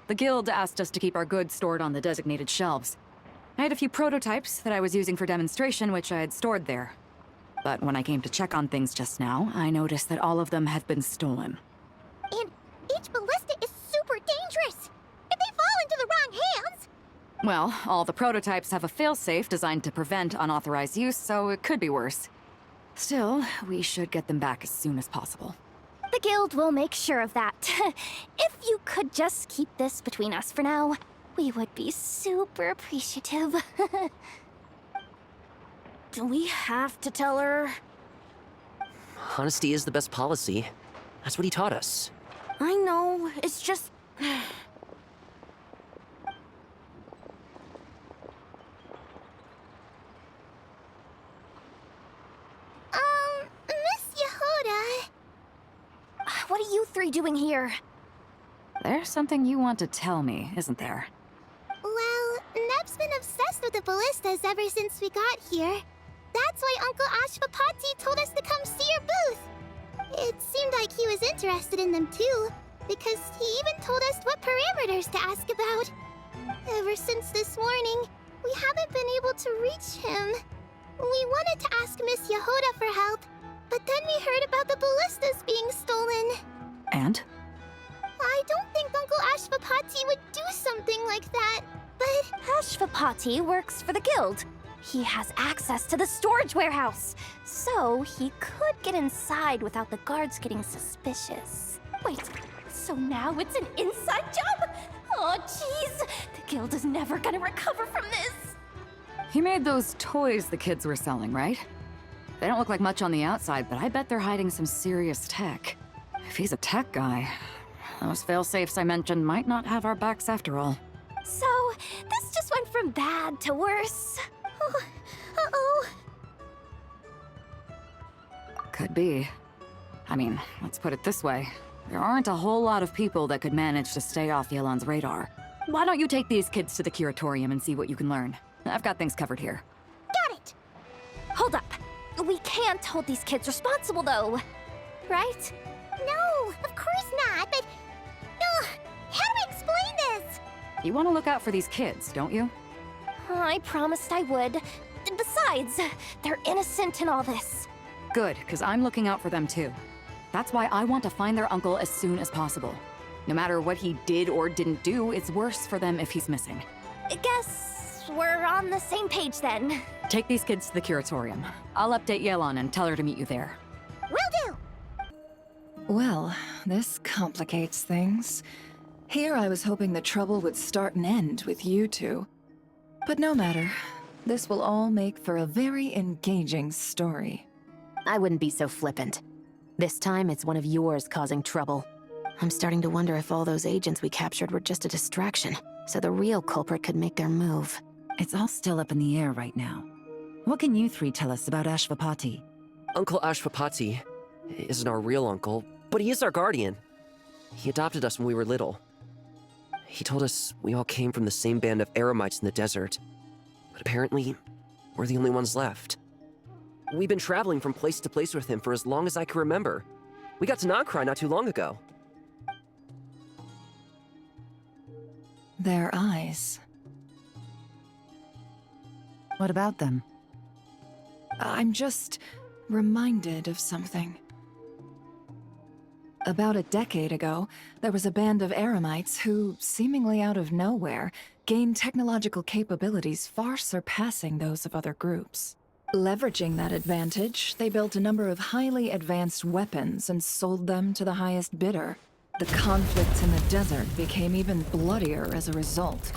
The guild asked us to keep our goods stored on the designated shelves. I had a few prototypes that I was using for demonstration, which I had stored there. But when I came to check on things just now, I noticed that all of them had been stolen. And each ballista is super dangerous! If they fall into the wrong hands... Well, all the prototypes have a failsafe designed to prevent unauthorized use, so it could be worse. Still, we should get them back as soon as possible. The guild will make sure of that. If you could just keep this between us for now, we would be super appreciative. Do we have to tell her? Honesty is the best policy. That's what he taught us. I know, it's just... Miss Yehoda... What are you 3 doing here? There's something you want to tell me, isn't there? Well, Neb's been obsessed with the ballistas ever since we got here. That's why Uncle Ashvapati told us to come see your booth. It seemed like he was interested in them too, because he even told us what parameters to ask about. Ever since this morning, we haven't been able to reach him. We wanted to ask Miss Yehoda for help, but then we heard about the ballistas being stolen. And? I don't think Uncle Ashvapati would do something like that, but... Ashvapati works for the guild. He has access to the storage warehouse, so he could get inside without the guards getting suspicious. Wait, so now it's an inside job? Oh, jeez! The guild is never gonna recover from this! He made those toys the kids were selling, right? They don't look like much on the outside, but I bet they're hiding some serious tech. If he's a tech guy, those fail-safes I mentioned might not have our backs after all. So, this just went from bad to worse. Uh-oh. Could be. I mean, let's put it this way. There aren't a whole lot of people that could manage to stay off Yelan's radar. Why don't you take these kids to the curatorium and see what you can learn? I've got things covered here. Got it! Hold up. We can't hold these kids responsible, though. Right? No, of course not, but... how do we explain this? You want to look out for these kids, don't you? I promised I would. Besides, they're innocent in all this. Good, because I'm looking out for them too. That's why I want to find their uncle as soon as possible. No matter what he did or didn't do, it's worse for them if he's missing. I guess we're on the same page then. Take these kids to the curatorium. I'll update Yelan and tell her to meet you there. Well, this complicates things. Here I was hoping the trouble would start and end with you two. But no matter. This will all make for a very engaging story. I wouldn't be so flippant. This time, it's one of yours causing trouble. I'm starting to wonder if all those agents we captured were just a distraction, so the real culprit could make their move. It's all still up in the air right now. What can you three tell us about Ashvapati? Uncle Ashvapati isn't our real uncle, but he is our guardian. He adopted us when we were little. He told us we all came from the same band of eremites in the desert, but apparently, we're the only ones left. We've been traveling from place to place with him for as long as I can remember. We got to Nagcry not too long ago. Their eyes. What about them? I'm just reminded of something. About a decade ago, there was a band of eremites who, seemingly out of nowhere, gained technological capabilities far surpassing those of other groups. Leveraging that advantage, they built a number of highly advanced weapons and sold them to the highest bidder. The conflicts in the desert became even bloodier as a result.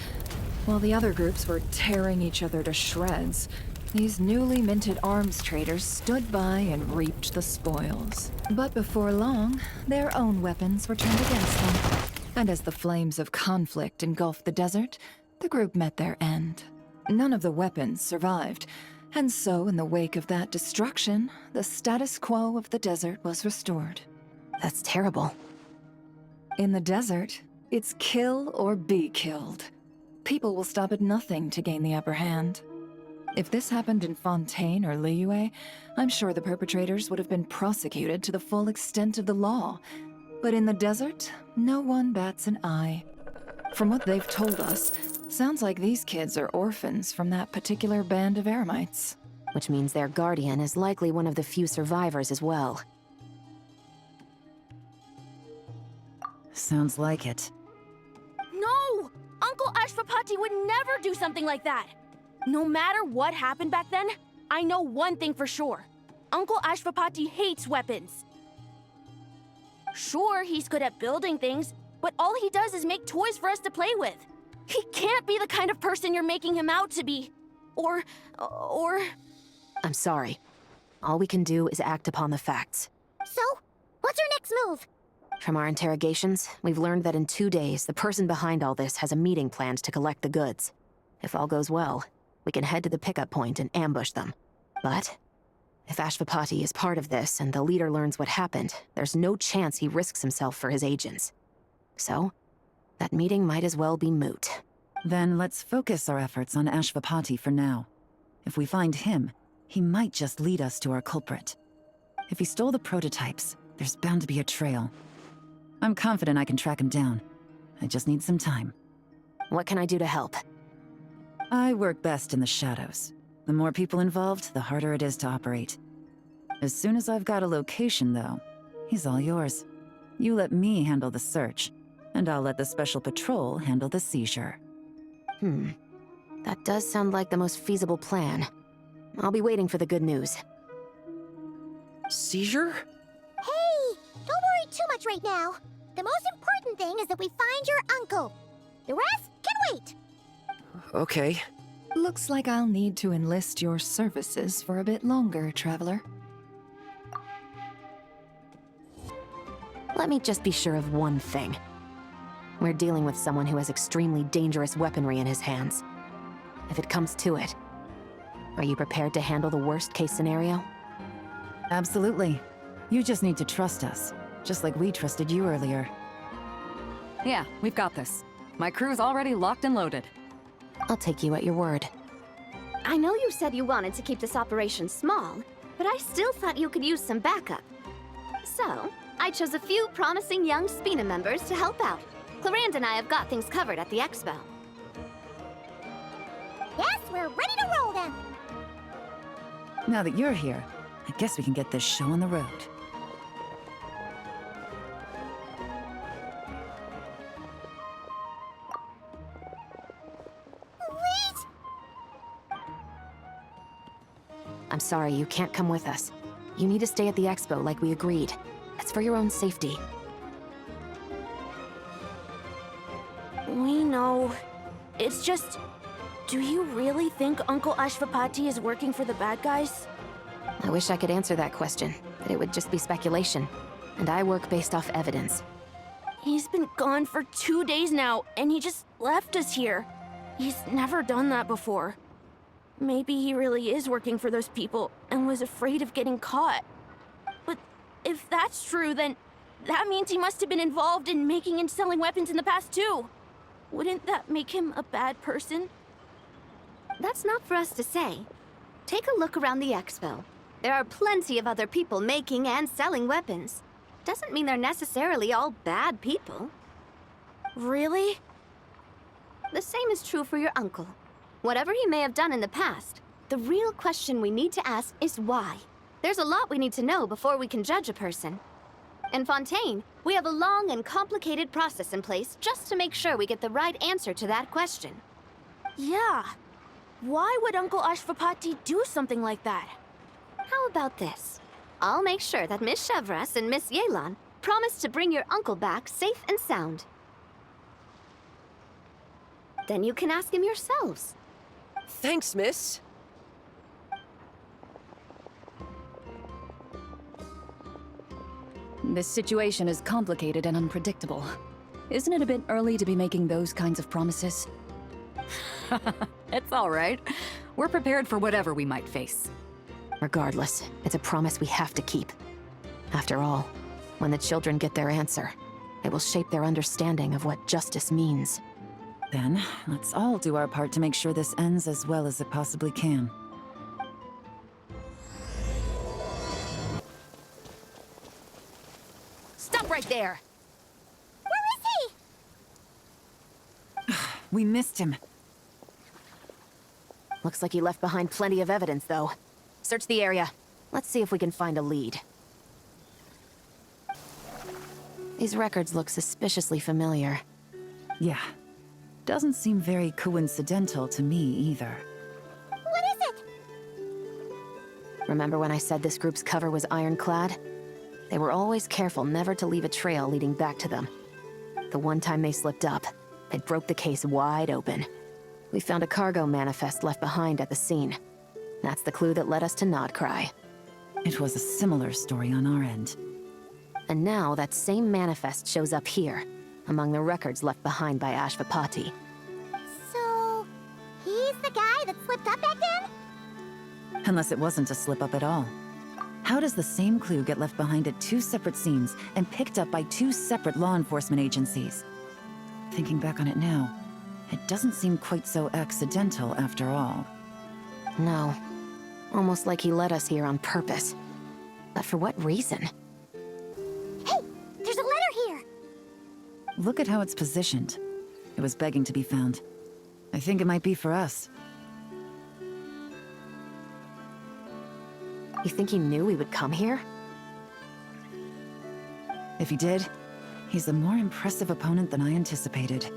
While the other groups were tearing each other to shreds, these newly minted arms traders stood by and reaped the spoils. But before long, their own weapons were turned against them. And as the flames of conflict engulfed the desert, the group met their end. None of the weapons survived, and so in the wake of that destruction, the status quo of the desert was restored. That's terrible. In the desert, it's kill or be killed. People will stop at nothing to gain the upper hand. If this happened in Fontaine or Liyue, I'm sure the perpetrators would have been prosecuted to the full extent of the law. But in the desert, no one bats an eye. From what they've told us, sounds like these kids are orphans from that particular band of eremites. Which means their guardian is likely one of the few survivors as well. Sounds like it. No! Uncle Ashvapati would never do something like that! No matter what happened back then, I know one thing for sure. Uncle Ashvapati hates weapons. Sure, he's good at building things, but all he does is make toys for us to play with. He can't be the kind of person you're making him out to be. Or... I'm sorry. All we can do is act upon the facts. So, what's our next move? From our interrogations, we've learned that in 2 days, the person behind all this has a meeting planned to collect the goods. If all goes well, we can head to the pickup point and ambush them. But if Ashvapati is part of this and the leader learns what happened, there's no chance he risks himself for his agents. So, that meeting might as well be moot. Then let's focus our efforts on Ashvapati for now. If we find him, he might just lead us to our culprit. If he stole the prototypes, there's bound to be a trail. I'm confident I can track him down. I just need some time. What can I do to help? I work best in the shadows. The more people involved, the harder it is to operate. As soon as I've got a location, though, he's all yours. You let me handle the search, and I'll let the Special Patrol handle the seizure. That does sound like the most feasible plan. I'll be waiting for the good news. Seizure? Hey, don't worry too much right now. The most important thing is that we find your uncle. The rest can wait. Okay. Looks like I'll need to enlist your services for a bit longer, Traveler. Let me just be sure of one thing. We're dealing with someone who has extremely dangerous weaponry in his hands. If it comes to it, are you prepared to handle the worst-case scenario? Absolutely. You just need to trust us, just like we trusted you earlier. Yeah, we've got this. My crew's already locked and loaded. I'll take you at your word. I know you said you wanted to keep this operation small, but I still thought you could use some backup. So, I chose a few promising young Spina members to help out. Clarand and I have got things covered at the expo. Yes, we're ready to roll then. Now that you're here, I guess we can get this show on the road. Wait! I'm sorry, you can't come with us. You need to stay at the expo like we agreed. It's for your own safety. We know. It's just... Do you really think Uncle Ashvapati is working for the bad guys? I wish I could answer that question, but it would just be speculation. And I work based off evidence. He's been gone for 2 days now, and he just left us here. He's never done that before. Maybe he really is working for those people and was afraid of getting caught. But if that's true, then that means he must have been involved in making and selling weapons in the past too. Wouldn't that make him a bad person? That's not for us to say. Take a look around the expo. There are plenty of other people making and selling weapons. Doesn't mean they're necessarily all bad people. Really? The same is true for your uncle. Whatever he may have done in the past, the real question we need to ask is why. There's a lot we need to know before we can judge a person. In Fontaine, we have a long and complicated process in place just to make sure we get the right answer to that question. Yeah. Why would Uncle Ashvapati do something like that? How about this? I'll make sure that Miss Chevras and Miss Yelan promise to bring your uncle back safe and sound. Then you can ask him yourselves. Thanks, miss. This situation is complicated and unpredictable. Isn't it a bit early to be making those kinds of promises? It's all right. We're prepared for whatever we might face. Regardless, it's a promise we have to keep. After all, when the children get their answer, it will shape their understanding of what justice means. Then, let's all do our part to make sure this ends as well as it possibly can. Stop right there! Where is he? We missed him. Looks like he left behind plenty of evidence, though. Search the area. Let's see if we can find a lead. These records look suspiciously familiar. Yeah. Doesn't seem very coincidental to me, either. What is it? Remember when I said this group's cover was ironclad? They were always careful never to leave a trail leading back to them. The one time they slipped up, it broke the case wide open. We found a cargo manifest left behind at the scene. That's the clue that led us to Nodcry. It was a similar story on our end. And now that same manifest shows up here, among the records left behind by Ashvapati. So, he's the guy that slipped up back then? Unless it wasn't a slip-up at all. How does the same clue get left behind at 2 separate scenes and picked up by 2 separate law enforcement agencies? Thinking back on it now, it doesn't seem quite so accidental after all. No. Almost like he led us here on purpose. But for what reason? Hey, there's a letter here! Look at how it's positioned. It was begging to be found. I think it might be for us. You think he knew we would come here? If he did, he's a more impressive opponent than I anticipated.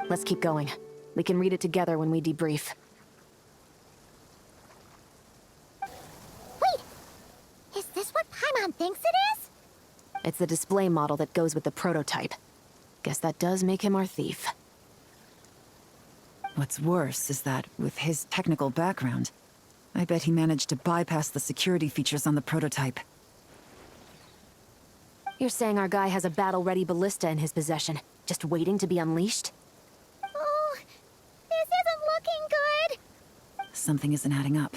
Let's keep going. We can read it together when we debrief. Wait! Is this what Paimon thinks it is? It's the display model that goes with the prototype. Guess that does make him our thief. What's worse is that, with his technical background, I bet he managed to bypass the security features on the prototype. You're saying our guy has a battle-ready ballista in his possession, just waiting to be unleashed? Oh, this isn't looking good! Something isn't adding up.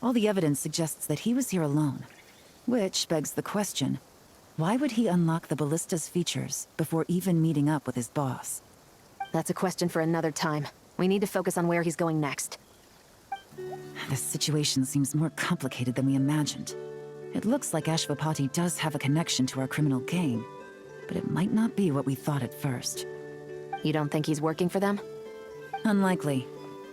All the evidence suggests that he was here alone. Which begs the question, why would he unlock the ballista's features before even meeting up with his boss? That's a question for another time. We need to focus on where he's going next. This situation seems more complicated than we imagined. It looks like Ashvapati does have a connection to our criminal gang, but it might not be what we thought at first. You don't think he's working for them? Unlikely.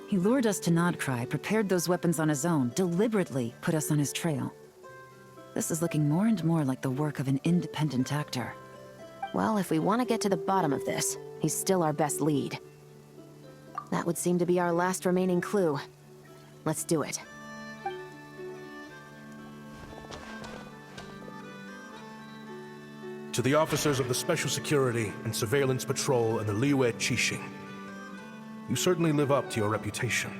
He lured us to Nodcry, prepared those weapons on his own, deliberately put us on his trail. This is looking more and more like the work of an independent actor. Well, if we want to get to the bottom of this, he's still our best lead. That would seem to be our last remaining clue. Let's do it. To the officers of the Special Security and Surveillance Patrol and the Liyue Qixing, you certainly live up to your reputation.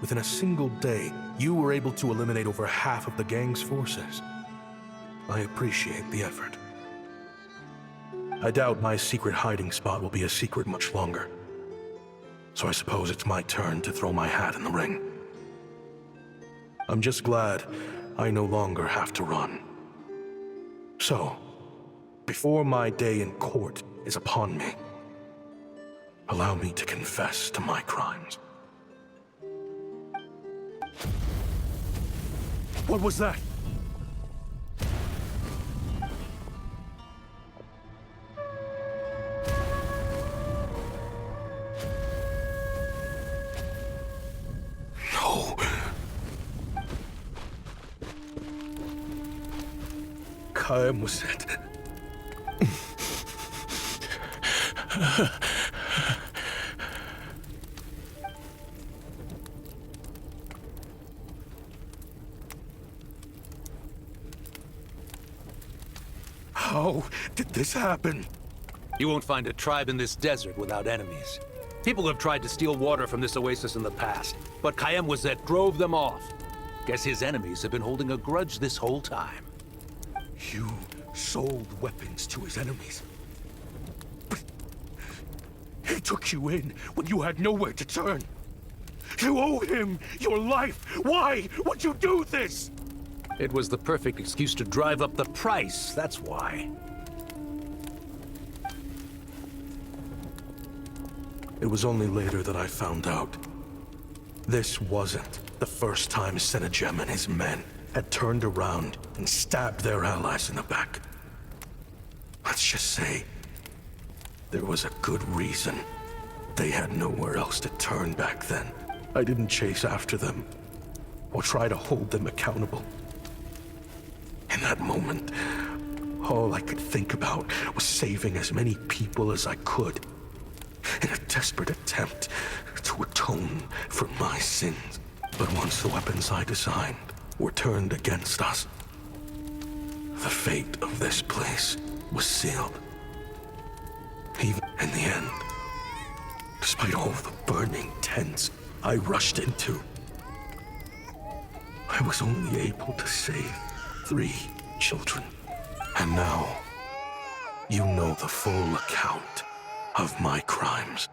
Within a single day, you were able to eliminate over half of the gang's forces. I appreciate the effort. I doubt my secret hiding spot will be a secret much longer. So I suppose it's my turn to throw my hat in the ring. I'm just glad I no longer have to run. So, before my day in court is upon me, allow me to confess to my crimes. What was that? No. Kaem was it. How did this happen? You won't find a tribe in this desert without enemies. People have tried to steal water from this oasis in the past, but Kaem Wazet drove them off. Guess his enemies have been holding a grudge this whole time. You sold weapons to his enemies. But he took you in when you had nowhere to turn. You owe him your life. Why would you do this? It was the perfect excuse to drive up the price, that's why. It was only later that I found out. This wasn't the first time Senegem and his men had turned around and stabbed their allies in the back. Let's just say there was a good reason they had nowhere else to turn back then. I didn't chase after them or try to hold them accountable. In that moment, all I could think about was saving as many people as I could in a desperate attempt to atone for my sins. But once the weapons I designed were turned against us, the fate of this place was sealed. Even in the end, despite all the burning tents I rushed into, I was only able to save 3 children. And now, you know the full account of my crimes.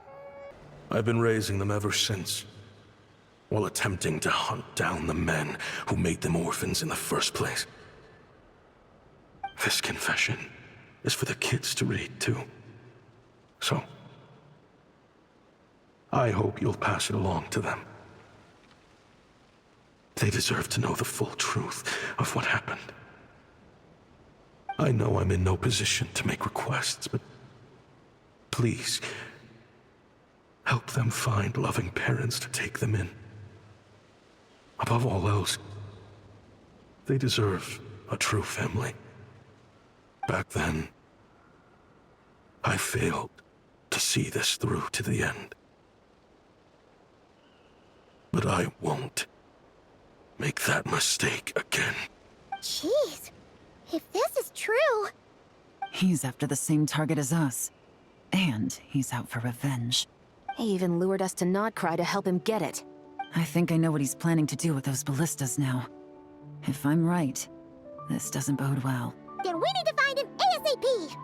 I've been raising them ever since, while attempting to hunt down the men who made them orphans in the first place. This confession is for the kids to read, too. So, I hope you'll pass it along to them. They deserve to know the full truth of what happened. I know I'm in no position to make requests, but please, help them find loving parents to take them in. Above all else, they deserve a true family. Back then, I failed to see this through to the end. But I won't make that mistake again. Jeez, if this is true... He's after the same target as us. And he's out for revenge. He even lured us to Nodcry to help him get it. I think I know what he's planning to do with those ballistas now. If I'm right, this doesn't bode well. Then we need to find him ASAP!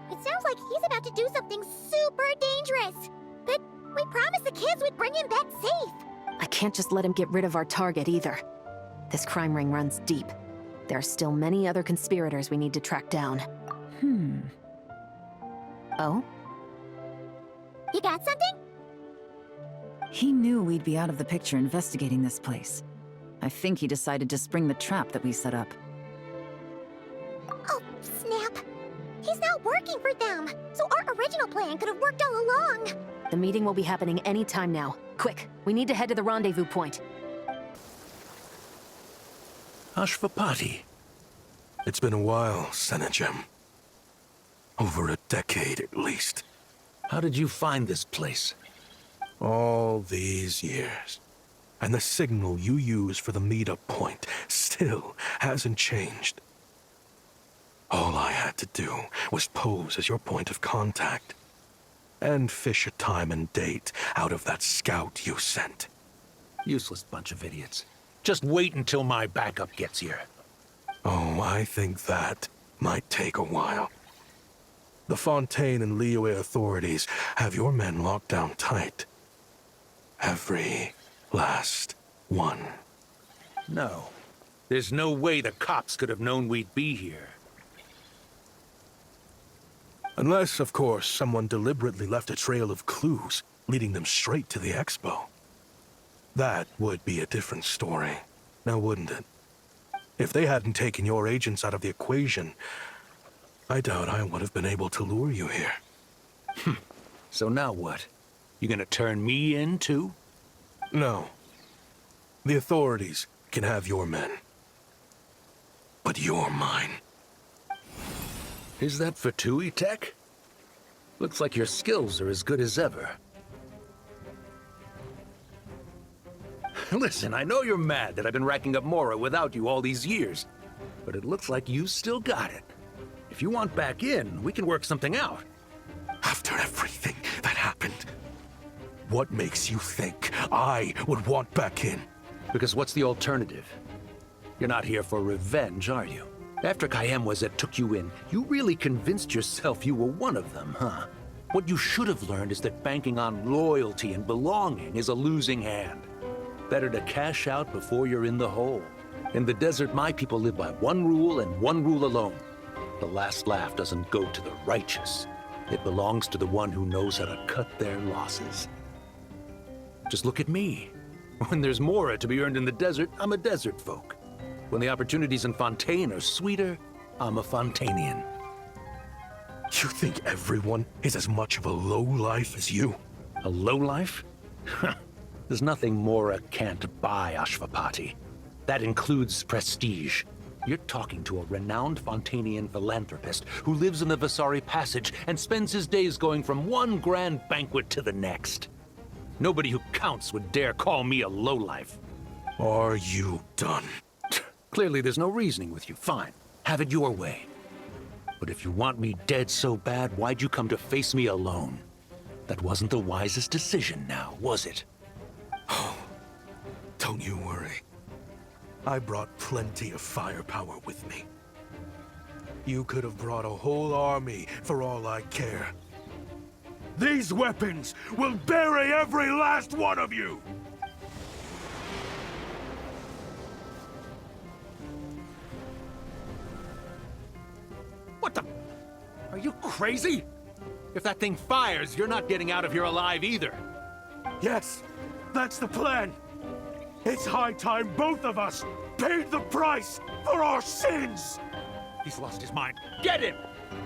It sounds like he's about to do something super dangerous. But we promised the kids we'd bring him back safe. I can't just let him get rid of our target either. This crime ring runs deep. There are still many other conspirators we need to track down. Oh? You got something? He knew we'd be out of the picture investigating this place. I think he decided to spring the trap that we set up. Oh, snap. He's not working for them, so our original plan could have worked all along. The meeting will be happening any time now. Quick, we need to head to the rendezvous point. Ashvapati. It's been a while, Senegem. Over a decade, at least. How did you find this place? All these years. And the signal you use for the meetup point still hasn't changed. All I had to do was pose as your point of contact. And fish a time and date out of that scout you sent. Useless bunch of idiots. Just wait until my backup gets here. Oh, I think that might take a while. The Fontaine and Liyue authorities have your men locked down tight. Every last one. No. There's no way the cops could have known we'd be here. Unless, of course, someone deliberately left a trail of clues, leading them straight to the expo. That would be a different story, now wouldn't it? If they hadn't taken your agents out of the equation, I doubt I would have been able to lure you here. So now what? You gonna turn me in, too? No. The authorities can have your men. But you're mine. Is that Fatui tech? Looks like your skills are as good as ever. Listen, I know you're mad that I've been racking up Mora without you all these years, but it looks like you still got it. If you want back in, we can work something out. After everything that happened, what makes you think I would want back in? Because what's the alternative? You're not here for revenge, are you? After Kayemwazet took you in, you really convinced yourself you were one of them, huh? What you should have learned is that banking on loyalty and belonging is a losing hand. Better to cash out before you're in the hole. In the desert, my people live by one rule and one rule alone. The last laugh doesn't go to the righteous. It belongs to the one who knows how to cut their losses. Just look at me. When there's Mora to be earned in the desert, I'm a desert folk. When the opportunities in Fontaine are sweeter, I'm a Fontanian. You think everyone is as much of a lowlife as you? A lowlife? There's nothing Mora can't buy, Ashvapati. That includes prestige. You're talking to a renowned Fontanian philanthropist who lives in the Vasari Passage and spends his days going from one grand banquet to the next. Nobody who counts would dare call me a lowlife. Are you done? Clearly there's no reasoning with you. Fine. Have it your way. But if you want me dead so bad, why'd you come to face me alone? That wasn't the wisest decision now, was it? Oh, don't you worry. I brought plenty of firepower with me. You could have brought a whole army for all I care. These weapons will bury every last one of you! What the? Are you crazy? If that thing fires, you're not getting out of here alive either. Yes, that's the plan. It's high time both of us paid the price for our sins! He's lost his mind. Get him!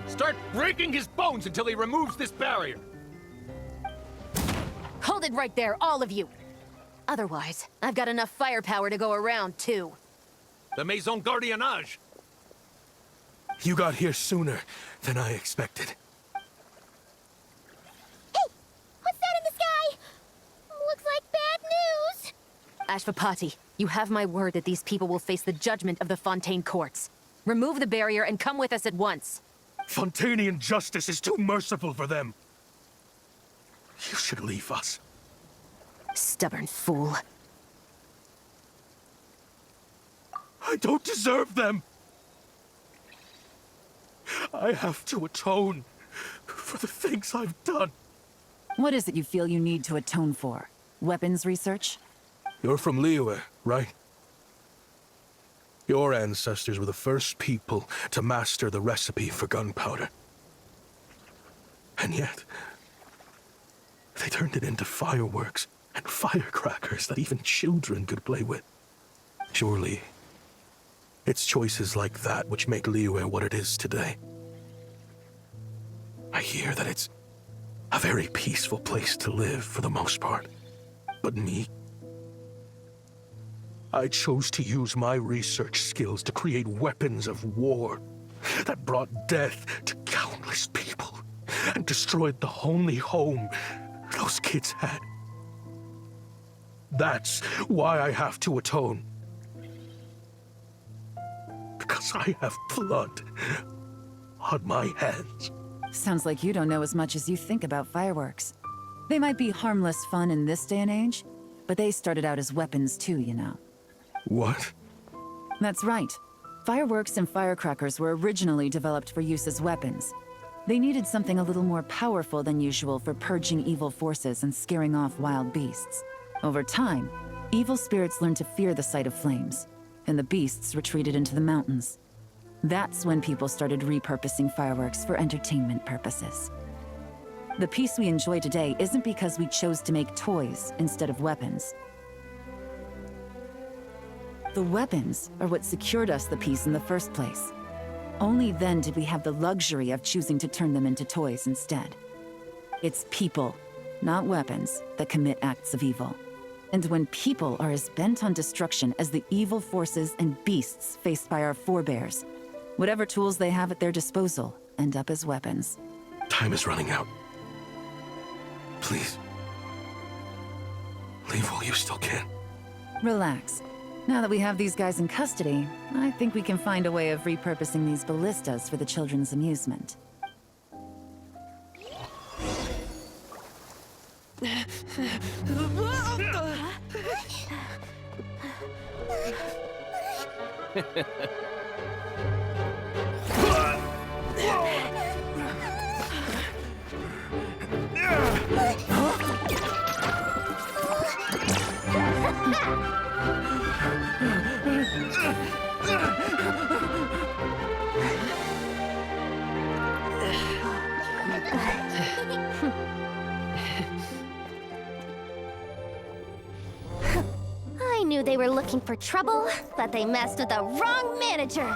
Start breaking his bones until he removes this barrier. Hold it right there, all of you! Otherwise, I've got enough firepower to go around, too. The Maison Gardiennage! You got here sooner than I expected. Hey! What's that in the sky? Looks like bad news! Ashvapati, you have my word that these people will face the judgment of the Fontaine courts. Remove the barrier and come with us at once. Fontanian justice is too merciful for them. You should leave us. Stubborn fool. I don't deserve them. I have to atone for the things I've done. What is it you feel you need to atone for? Weapons research? You're from Liyue, right? Your ancestors were the first people to master the recipe for gunpowder. And yet, they turned it into fireworks and firecrackers that even children could play with. Surely, it's choices like that which make Liyue what it is today. I hear that it's a very peaceful place to live for the most part. But me, I chose to use my research skills to create weapons of war that brought death to countless people and destroyed the only home those kids had. That's why I have to atone. Because I have blood on my hands. Sounds like you don't know as much as you think about fireworks. They might be harmless fun in this day and age, but they started out as weapons too, you know. What? That's right. Fireworks and firecrackers were originally developed for use as weapons. They needed something a little more powerful than usual for purging evil forces and scaring off wild beasts. Over time, evil spirits learned to fear the sight of flames, and the beasts retreated into the mountains. That's when people started repurposing fireworks for entertainment purposes. The peace we enjoy today isn't because we chose to make toys instead of weapons. The weapons are what secured us the peace in the first place. Only then did we have the luxury of choosing to turn them into toys instead. It's people, not weapons, that commit acts of evil. And when people are as bent on destruction as the evil forces and beasts faced by our forebears, whatever tools they have at their disposal end up as weapons. Time is running out. Please. Leave while you still can. Relax. Now that we have these guys in custody, I think we can find a way of repurposing these ballistas for the children's amusement. I knew they were looking for trouble, but they messed with the wrong manager.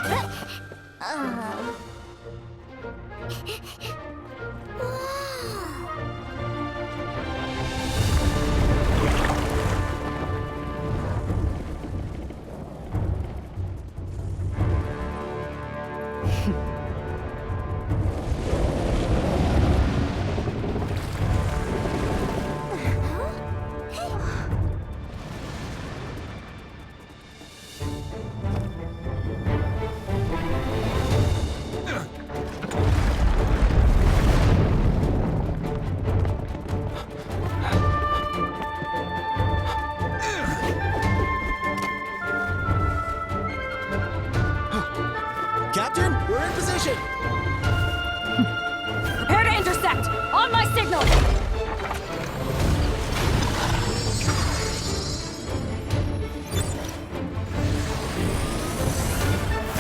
Captain, we're in position! Prepare to intercept! On my signal!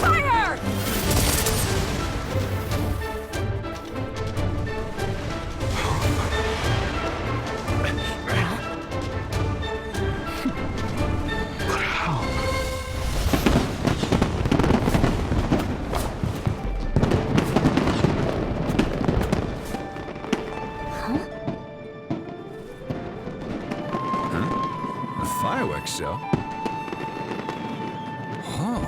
Fire! Fireworks show? Huh.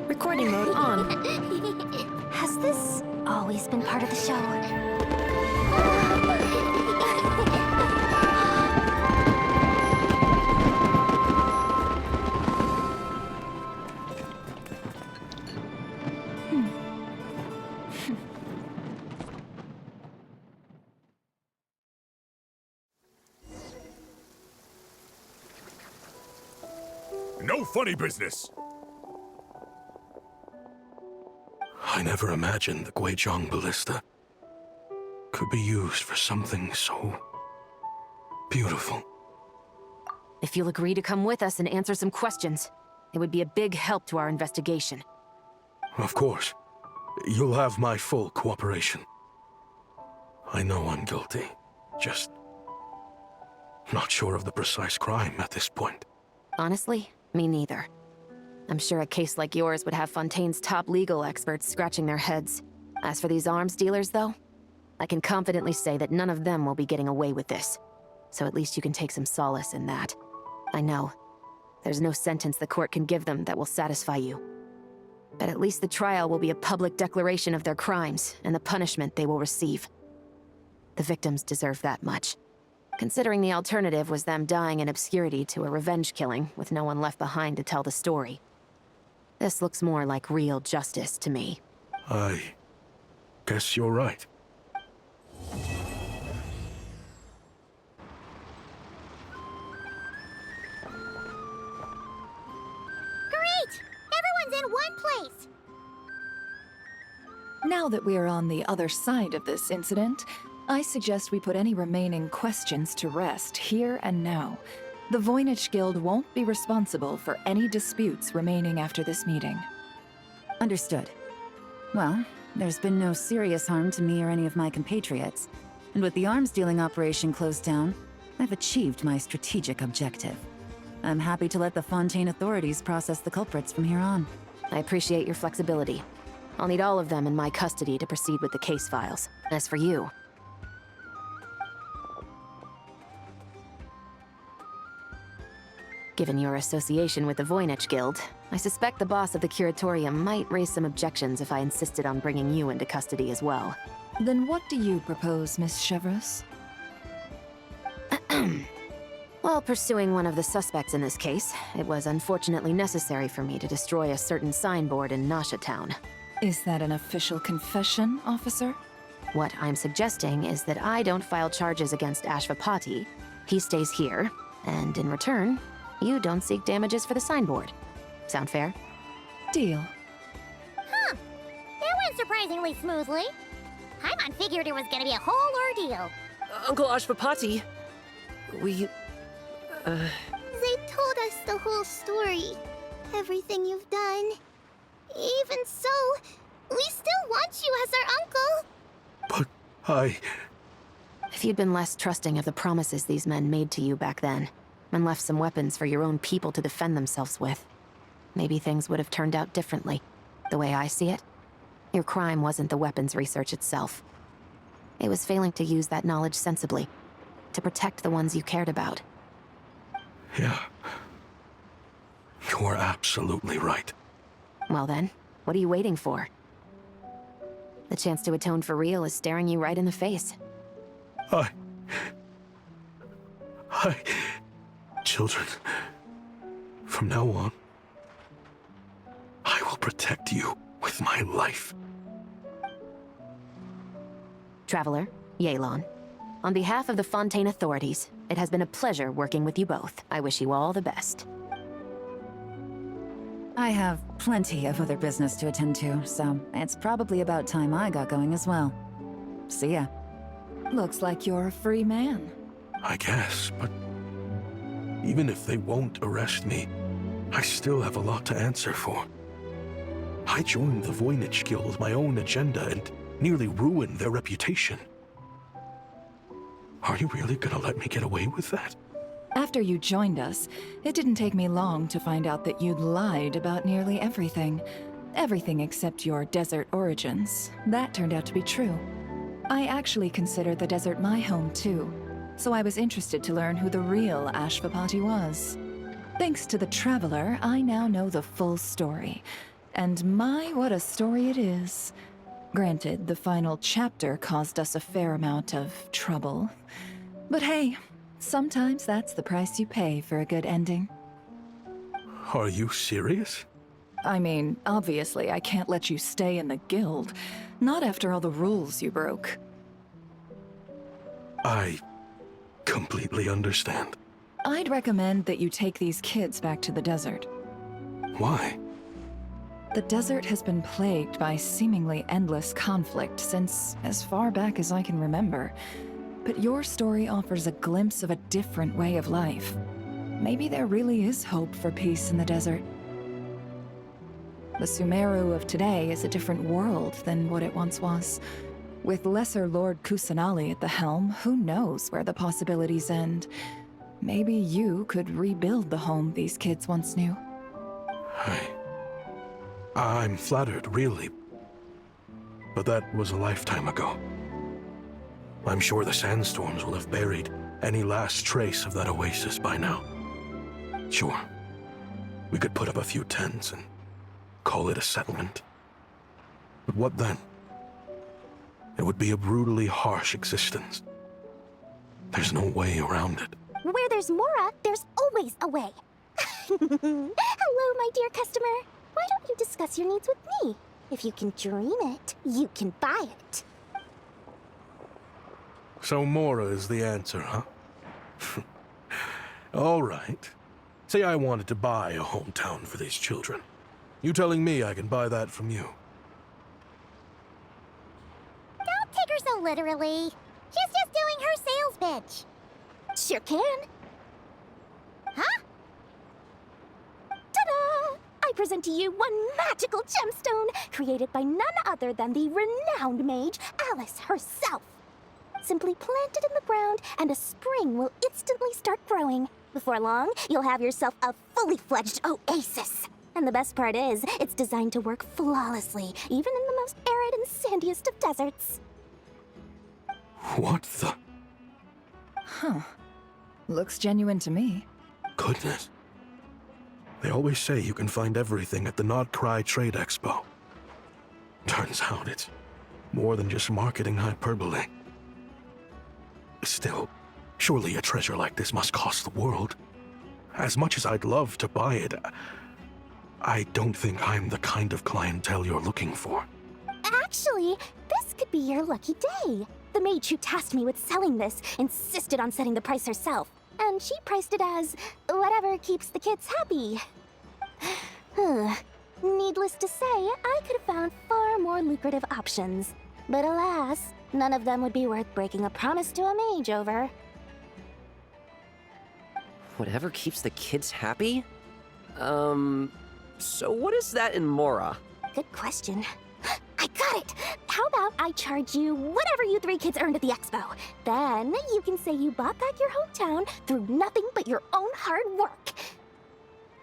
Recording mode on. Has this always been part of the show? No funny business! I never imagined the Guizhong Ballista could be used for something so beautiful. If you'll agree to come with us and answer some questions, it would be a big help to our investigation. Of course. You'll have my full cooperation. I know I'm guilty. Just not sure of the precise crime at this point. Honestly, me neither. I'm sure a case like yours would have Fontaine's top legal experts scratching their heads. As for these arms dealers, though, I can confidently say that none of them will be getting away with this. So at least you can take some solace in that. I know. There's no sentence the court can give them that will satisfy you. But at least the trial will be a public declaration of their crimes and the punishment they will receive. The victims deserve that much. Considering the alternative was them dying in obscurity to a revenge killing with no one left behind to tell the story. This looks more like real justice to me. I guess you're right. Great! Everyone's in one place! Now that we are on the other side of this incident, I suggest we put any remaining questions to rest here and now. The Voynich Guild won't be responsible for any disputes remaining after this meeting. Understood. Well, there's been no serious harm to me or any of my compatriots. And with the arms dealing operation closed down, I've achieved my strategic objective. I'm happy to let the Fontaine authorities process the culprits from here on. I appreciate your flexibility. I'll need all of them in my custody to proceed with the case files. As for you... Given your association with the Voynich Guild, I suspect the boss of the Curatorium might raise some objections if I insisted on bringing you into custody as well. Then what do you propose, Miss Chevreuse? While pursuing one of the suspects in this case, it was unfortunately necessary for me to destroy a certain signboard in Nasha Town. Is that an official confession, officer? What I'm suggesting is that I don't file charges against Ashvapati, he stays here, and in return, you don't seek damages for the signboard. Sound fair? Deal. Huh. That went surprisingly smoothly. Paimon figured it was gonna be a whole ordeal. Uncle Ashvapati, we... They told us the whole story. Everything you've done. Even so, we still want you as our uncle. But If you'd been less trusting of the promises these men made to you back then, and left some weapons for your own people to defend themselves with, maybe things would have turned out differently. The way I see it, your crime wasn't the weapons research itself. It was failing to use that knowledge sensibly, to protect the ones you cared about. Yeah. You're absolutely right. Well then, what are you waiting for? The chance to atone for real is staring you right in the face. Children, from now on, I will protect you with my life. Traveler, Yelan, on behalf of the Fontaine authorities, it has been a pleasure working with you both. I wish you all the best. I have plenty of other business to attend to, so it's probably about time I got going as well. See ya. Looks like you're a free man. I guess, but even if they won't arrest me, I still have a lot to answer for. I joined the Voynich Guild with my own agenda and nearly ruined their reputation. Are you really gonna let me get away with that? After you joined us, it didn't take me long to find out that you'd lied about nearly everything. Everything except your desert origins. That turned out to be true. I actually consider the desert my home too, so I was interested to learn who the real Ashvapati was. Thanks to the Traveler, I now know the full story. And my, what a story it is. Granted, the final chapter caused us a fair amount of trouble. But hey, sometimes that's the price you pay for a good ending. Are you serious? I mean, obviously I can't let you stay in the guild. Not after all the rules you broke. I completely understand. I'd recommend that you take these kids back to the desert. Why? The desert has been plagued by seemingly endless conflict since as far back as I can remember. But your story offers a glimpse of a different way of life. Maybe there really is hope for peace in the desert. The Sumeru of today is a different world than what it once was. With Lesser Lord Kusanali at the helm, who knows where the possibilities end? Maybe you could rebuild the home these kids once knew. I'm flattered, really. But that was a lifetime ago. I'm sure the sandstorms will have buried any last trace of that oasis by now. Sure, we could put up a few tents and Call it a settlement. But what then? It would be a brutally harsh existence. There's no way around it. Where there's Mora, there's always a way. Hello, my dear customer. Why don't you discuss your needs with me? If you can dream it, you can buy it. So Mora is the answer, huh? All right. Say I wanted to buy a hometown for these children. You telling me I can buy that from you? Don't take her so literally. She's just doing her sales pitch. Sure can. Huh? Ta-da! I present to you one magical gemstone created by none other than the renowned mage Alice herself. Simply plant it in the ground, and a spring will instantly start growing. Before long, you'll have yourself a fully fledged oasis. And the best part is, it's designed to work flawlessly, even in the most arid and sandiest of deserts. What the? Huh. Looks genuine to me. Goodness. They always say you can find everything at the Nodcry Trade Expo. Turns out it's more than just marketing hyperbole. Still, surely a treasure like this must cost the world. As much as I'd love to buy it, I don't think I'm the kind of clientele you're looking for. Actually, this could be your lucky day. The mage who tasked me with selling this insisted on setting the price herself, and she priced it as whatever keeps the kids happy. Needless to say, I could have found far more lucrative options. But alas, none of them would be worth breaking a promise to a mage over. Whatever keeps the kids happy? So what is that in Mora? Good question. I got it! How about I charge you whatever you three kids earned at the expo? Then you can say you bought back your hometown through nothing but your own hard work.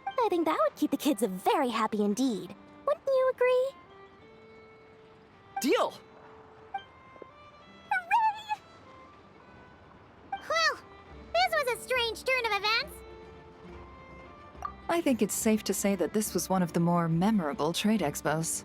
I think that would keep the kids very happy indeed. Wouldn't you agree? Deal! Hooray! Well, this was a strange turn of events. I think it's safe to say that this was one of the more memorable trade expos.